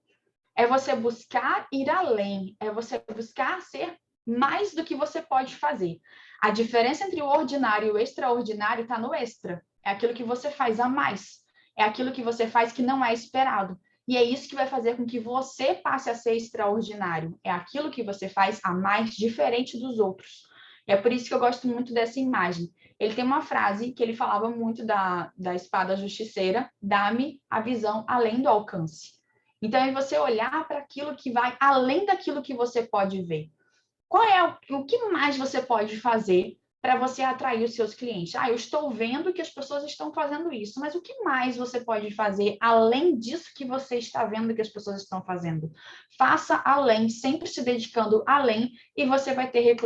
É você buscar ir além, é você buscar ser mais do que você pode fazer. A diferença entre o ordinário e o extraordinário está no extra. É aquilo que você faz a mais. É aquilo que você faz que não é esperado. E é isso que vai fazer com que você passe a ser extraordinário. É aquilo que você faz a mais diferente dos outros. É por isso que eu gosto muito dessa imagem. Ele tem uma frase que ele falava muito da espada justiceira: dá-me a visão além do alcance. Então, é você olhar para aquilo que vai além daquilo que você pode ver. Qual é o que mais você pode fazer para você atrair os seus clientes? Eu estou vendo que as pessoas estão fazendo isso, mas o que mais você pode fazer além disso que você está vendo que as pessoas estão fazendo? Faça além, sempre se dedicando além, e você vai ter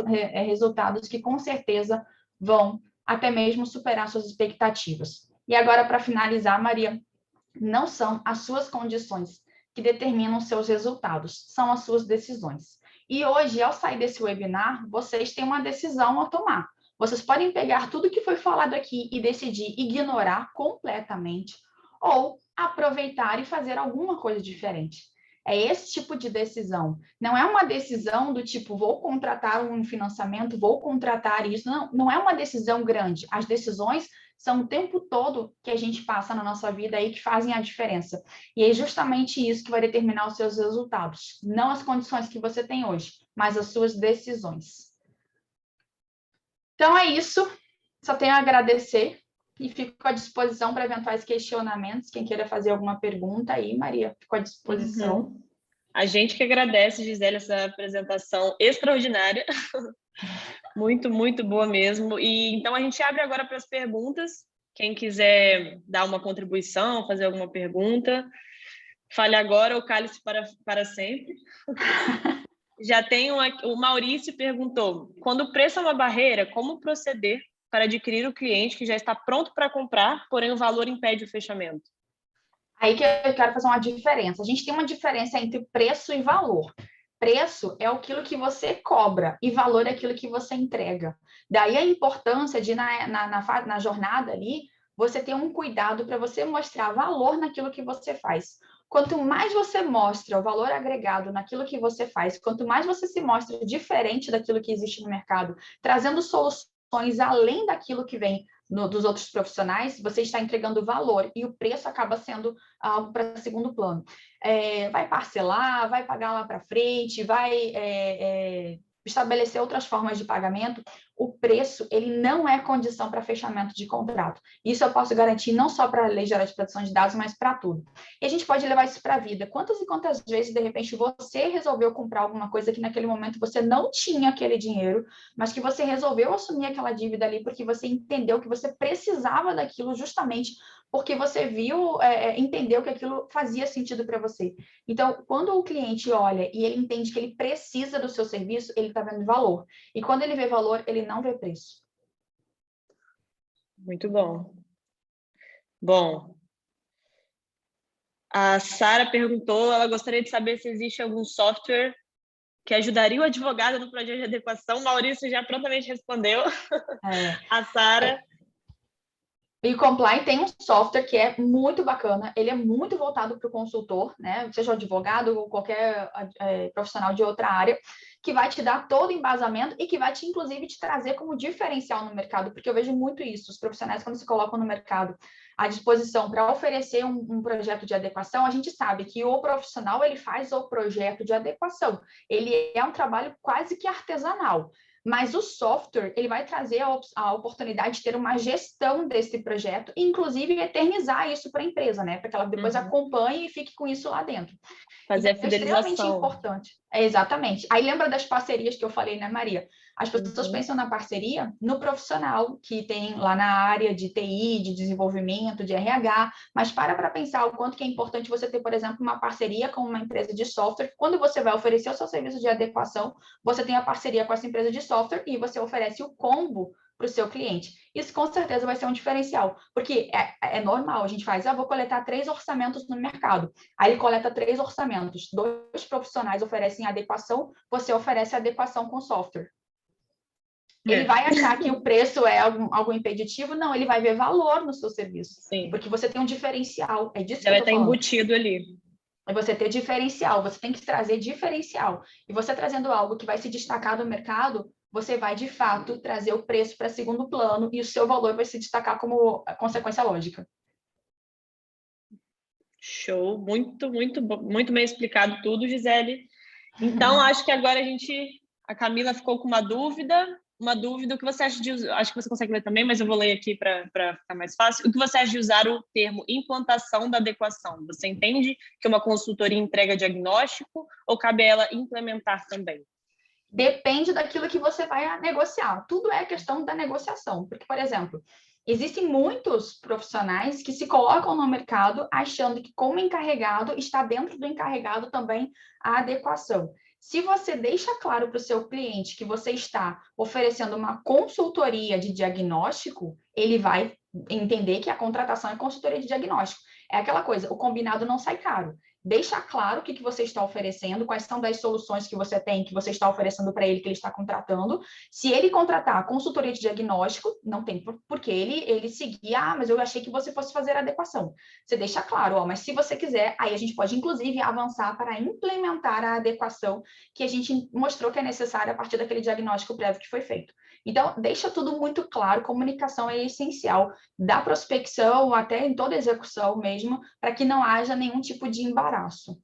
resultados que com certeza vão até mesmo superar suas expectativas. E agora, para finalizar, Maria, não são as suas condições que determinam seus resultados, são as suas decisões. E hoje, ao sair desse webinar, vocês têm uma decisão a tomar. Vocês podem pegar tudo que foi falado aqui e decidir ignorar completamente, ou aproveitar e fazer alguma coisa diferente. É esse tipo de decisão. Não é uma decisão do tipo, vou contratar um financiamento, vou contratar isso. Não é uma decisão grande. As decisões são o tempo todo que a gente passa na nossa vida aí que fazem a diferença. E é justamente isso que vai determinar os seus resultados. Não as condições que você tem hoje, mas as suas decisões. Então é isso. Só tenho a agradecer e fico à disposição para eventuais questionamentos. Quem queira fazer alguma pergunta aí, Maria, fico à disposição. Uhum. A gente que agradece, Gisele, essa apresentação extraordinária. Muito, muito boa mesmo. E então a gente abre agora para as perguntas. Quem quiser dar uma contribuição, fazer alguma pergunta, fale agora ou cale-se para sempre. Já tem o Maurício perguntou: quando o preço é uma barreira, como proceder para adquirir o cliente que já está pronto para comprar, porém o valor impede o fechamento? Aí que eu quero fazer uma diferença. A gente tem uma diferença entre preço e valor. Preço é aquilo que você cobra e valor é aquilo que você entrega. Daí a importância de, na jornada ali, você ter um cuidado para você mostrar valor naquilo que você faz. Quanto mais você mostra o valor agregado naquilo que você faz, quanto mais você se mostra diferente daquilo que existe no mercado, trazendo soluções além daquilo que vem dos outros profissionais, você está entregando valor e o preço acaba sendo algo para segundo plano. Vai parcelar, vai pagar lá para frente, vai estabelecer outras formas de pagamento. O preço, ele não é condição para fechamento de contrato. Isso eu posso garantir não só para a Lei Geral de Proteção de Dados, mas para tudo. E a gente pode levar isso para a vida. Quantas e quantas vezes, de repente, você resolveu comprar alguma coisa que naquele momento você não tinha aquele dinheiro, mas que você resolveu assumir aquela dívida ali porque você entendeu que você precisava daquilo justamente porque você viu, entendeu que aquilo fazia sentido para você. Então, quando o cliente olha e ele entende que ele precisa do seu serviço, ele está vendo valor. E quando ele vê valor, ele não vê preço. Muito bom. Bom, a Sara perguntou, ela gostaria de saber se existe algum software que ajudaria o advogado no projeto de adequação. Maurício já prontamente respondeu. A Sara... E o Comply tem um software que é muito bacana, ele é muito voltado para o consultor, né? Seja advogado ou qualquer profissional de outra área, que vai te dar todo o embasamento e que vai te, inclusive, te trazer como diferencial no mercado, porque eu vejo muito isso, os profissionais, quando se colocam no mercado à disposição para oferecer um projeto de adequação, a gente sabe que o profissional, ele faz o projeto de adequação, ele é um trabalho quase que artesanal. Mas o software, ele vai trazer a oportunidade de ter uma gestão desse projeto, e inclusive eternizar isso para a empresa, né? Para que ela depois acompanhe e fique com isso lá dentro. Fazer Então, a fidelização. É extremamente importante. Exatamente. Aí lembra das parcerias que eu falei, né, Maria? As pessoas pensam na parceria no profissional que tem lá na área de TI, de desenvolvimento, de RH, mas para pensar o quanto que é importante você ter, por exemplo, uma parceria com uma empresa de software. Quando você vai oferecer o seu serviço de adequação, você tem a parceria com essa empresa de software e você oferece o combo para o seu cliente. Isso com certeza vai ser um diferencial, porque é normal, a gente faz, vou coletar 3 orçamentos no mercado, aí ele coleta 3 orçamentos, 2 profissionais oferecem adequação, você oferece adequação com software. Ele vai achar que o preço é algo impeditivo? Não, ele vai ver valor no seu serviço. Sim. Porque você tem um diferencial. É disso que eu tô falando. Já vai estar embutido ali. É você ter diferencial, você tem que trazer diferencial. E você trazendo algo que vai se destacar do mercado, você vai, de fato, trazer o preço para segundo plano e o seu valor vai se destacar como consequência lógica. Show. Muito, muito, muito bem explicado tudo, Gisele. Então, acho que agora a Camila ficou com uma dúvida, o que você acha de usar, acho que você consegue ler também, mas eu vou ler aqui para ficar mais fácil. O que você acha de usar o termo implantação da adequação? Você entende que uma consultoria entrega diagnóstico ou cabe a ela implementar também? Depende daquilo que você vai negociar. Tudo é questão da negociação. Porque, por exemplo, existem muitos profissionais que se colocam no mercado achando que, como encarregado, está dentro do encarregado também a adequação. Se você deixa claro para o seu cliente que você está oferecendo uma consultoria de diagnóstico, ele vai entender que a contratação é consultoria de diagnóstico. É aquela coisa, o combinado não sai caro. Deixa claro o que você está oferecendo, quais são das soluções que você tem, que você está oferecendo para ele, que ele está contratando. Se ele contratar a consultoria de diagnóstico, não tem por que ele seguir, mas eu achei que você fosse fazer a adequação. Você deixa claro, mas se você quiser, aí a gente pode, inclusive, avançar para implementar a adequação que a gente mostrou que é necessária a partir daquele diagnóstico prévio que foi feito. Então, deixa tudo muito claro, comunicação é essencial, da prospecção até em toda a execução mesmo, para que não haja nenhum tipo de embaraço.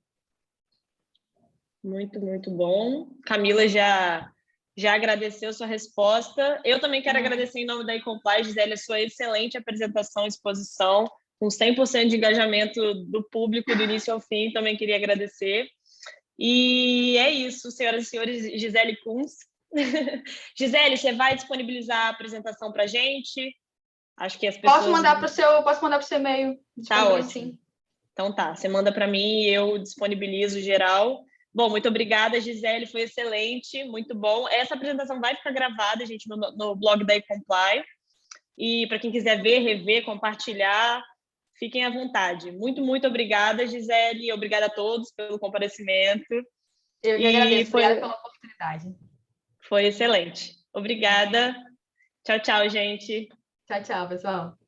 Muito, muito bom. Camila já agradeceu sua resposta. Eu também quero agradecer em nome da Ecomply, Gisele, a sua excelente apresentação e exposição, com 100% de engajamento do público do início ao fim, também queria agradecer. E é isso, senhoras e senhores, Gisele Kunz. Gisele, você vai disponibilizar a apresentação para a gente? Acho que as pessoas... Posso mandar para o seu e-mail. Tá ótimo. Sim. Então tá, você manda para mim e eu disponibilizo geral. Bom, muito obrigada, Gisele, foi excelente, muito bom. Essa apresentação vai ficar gravada, gente, no blog da Ecomply. E para quem quiser ver, rever, compartilhar, fiquem à vontade. Muito, muito obrigada, Gisele. Obrigada a todos pelo comparecimento. Eu que agradeço. Obrigada pela oportunidade. Foi excelente. Obrigada. Tchau, tchau, gente. Tchau, tchau, pessoal.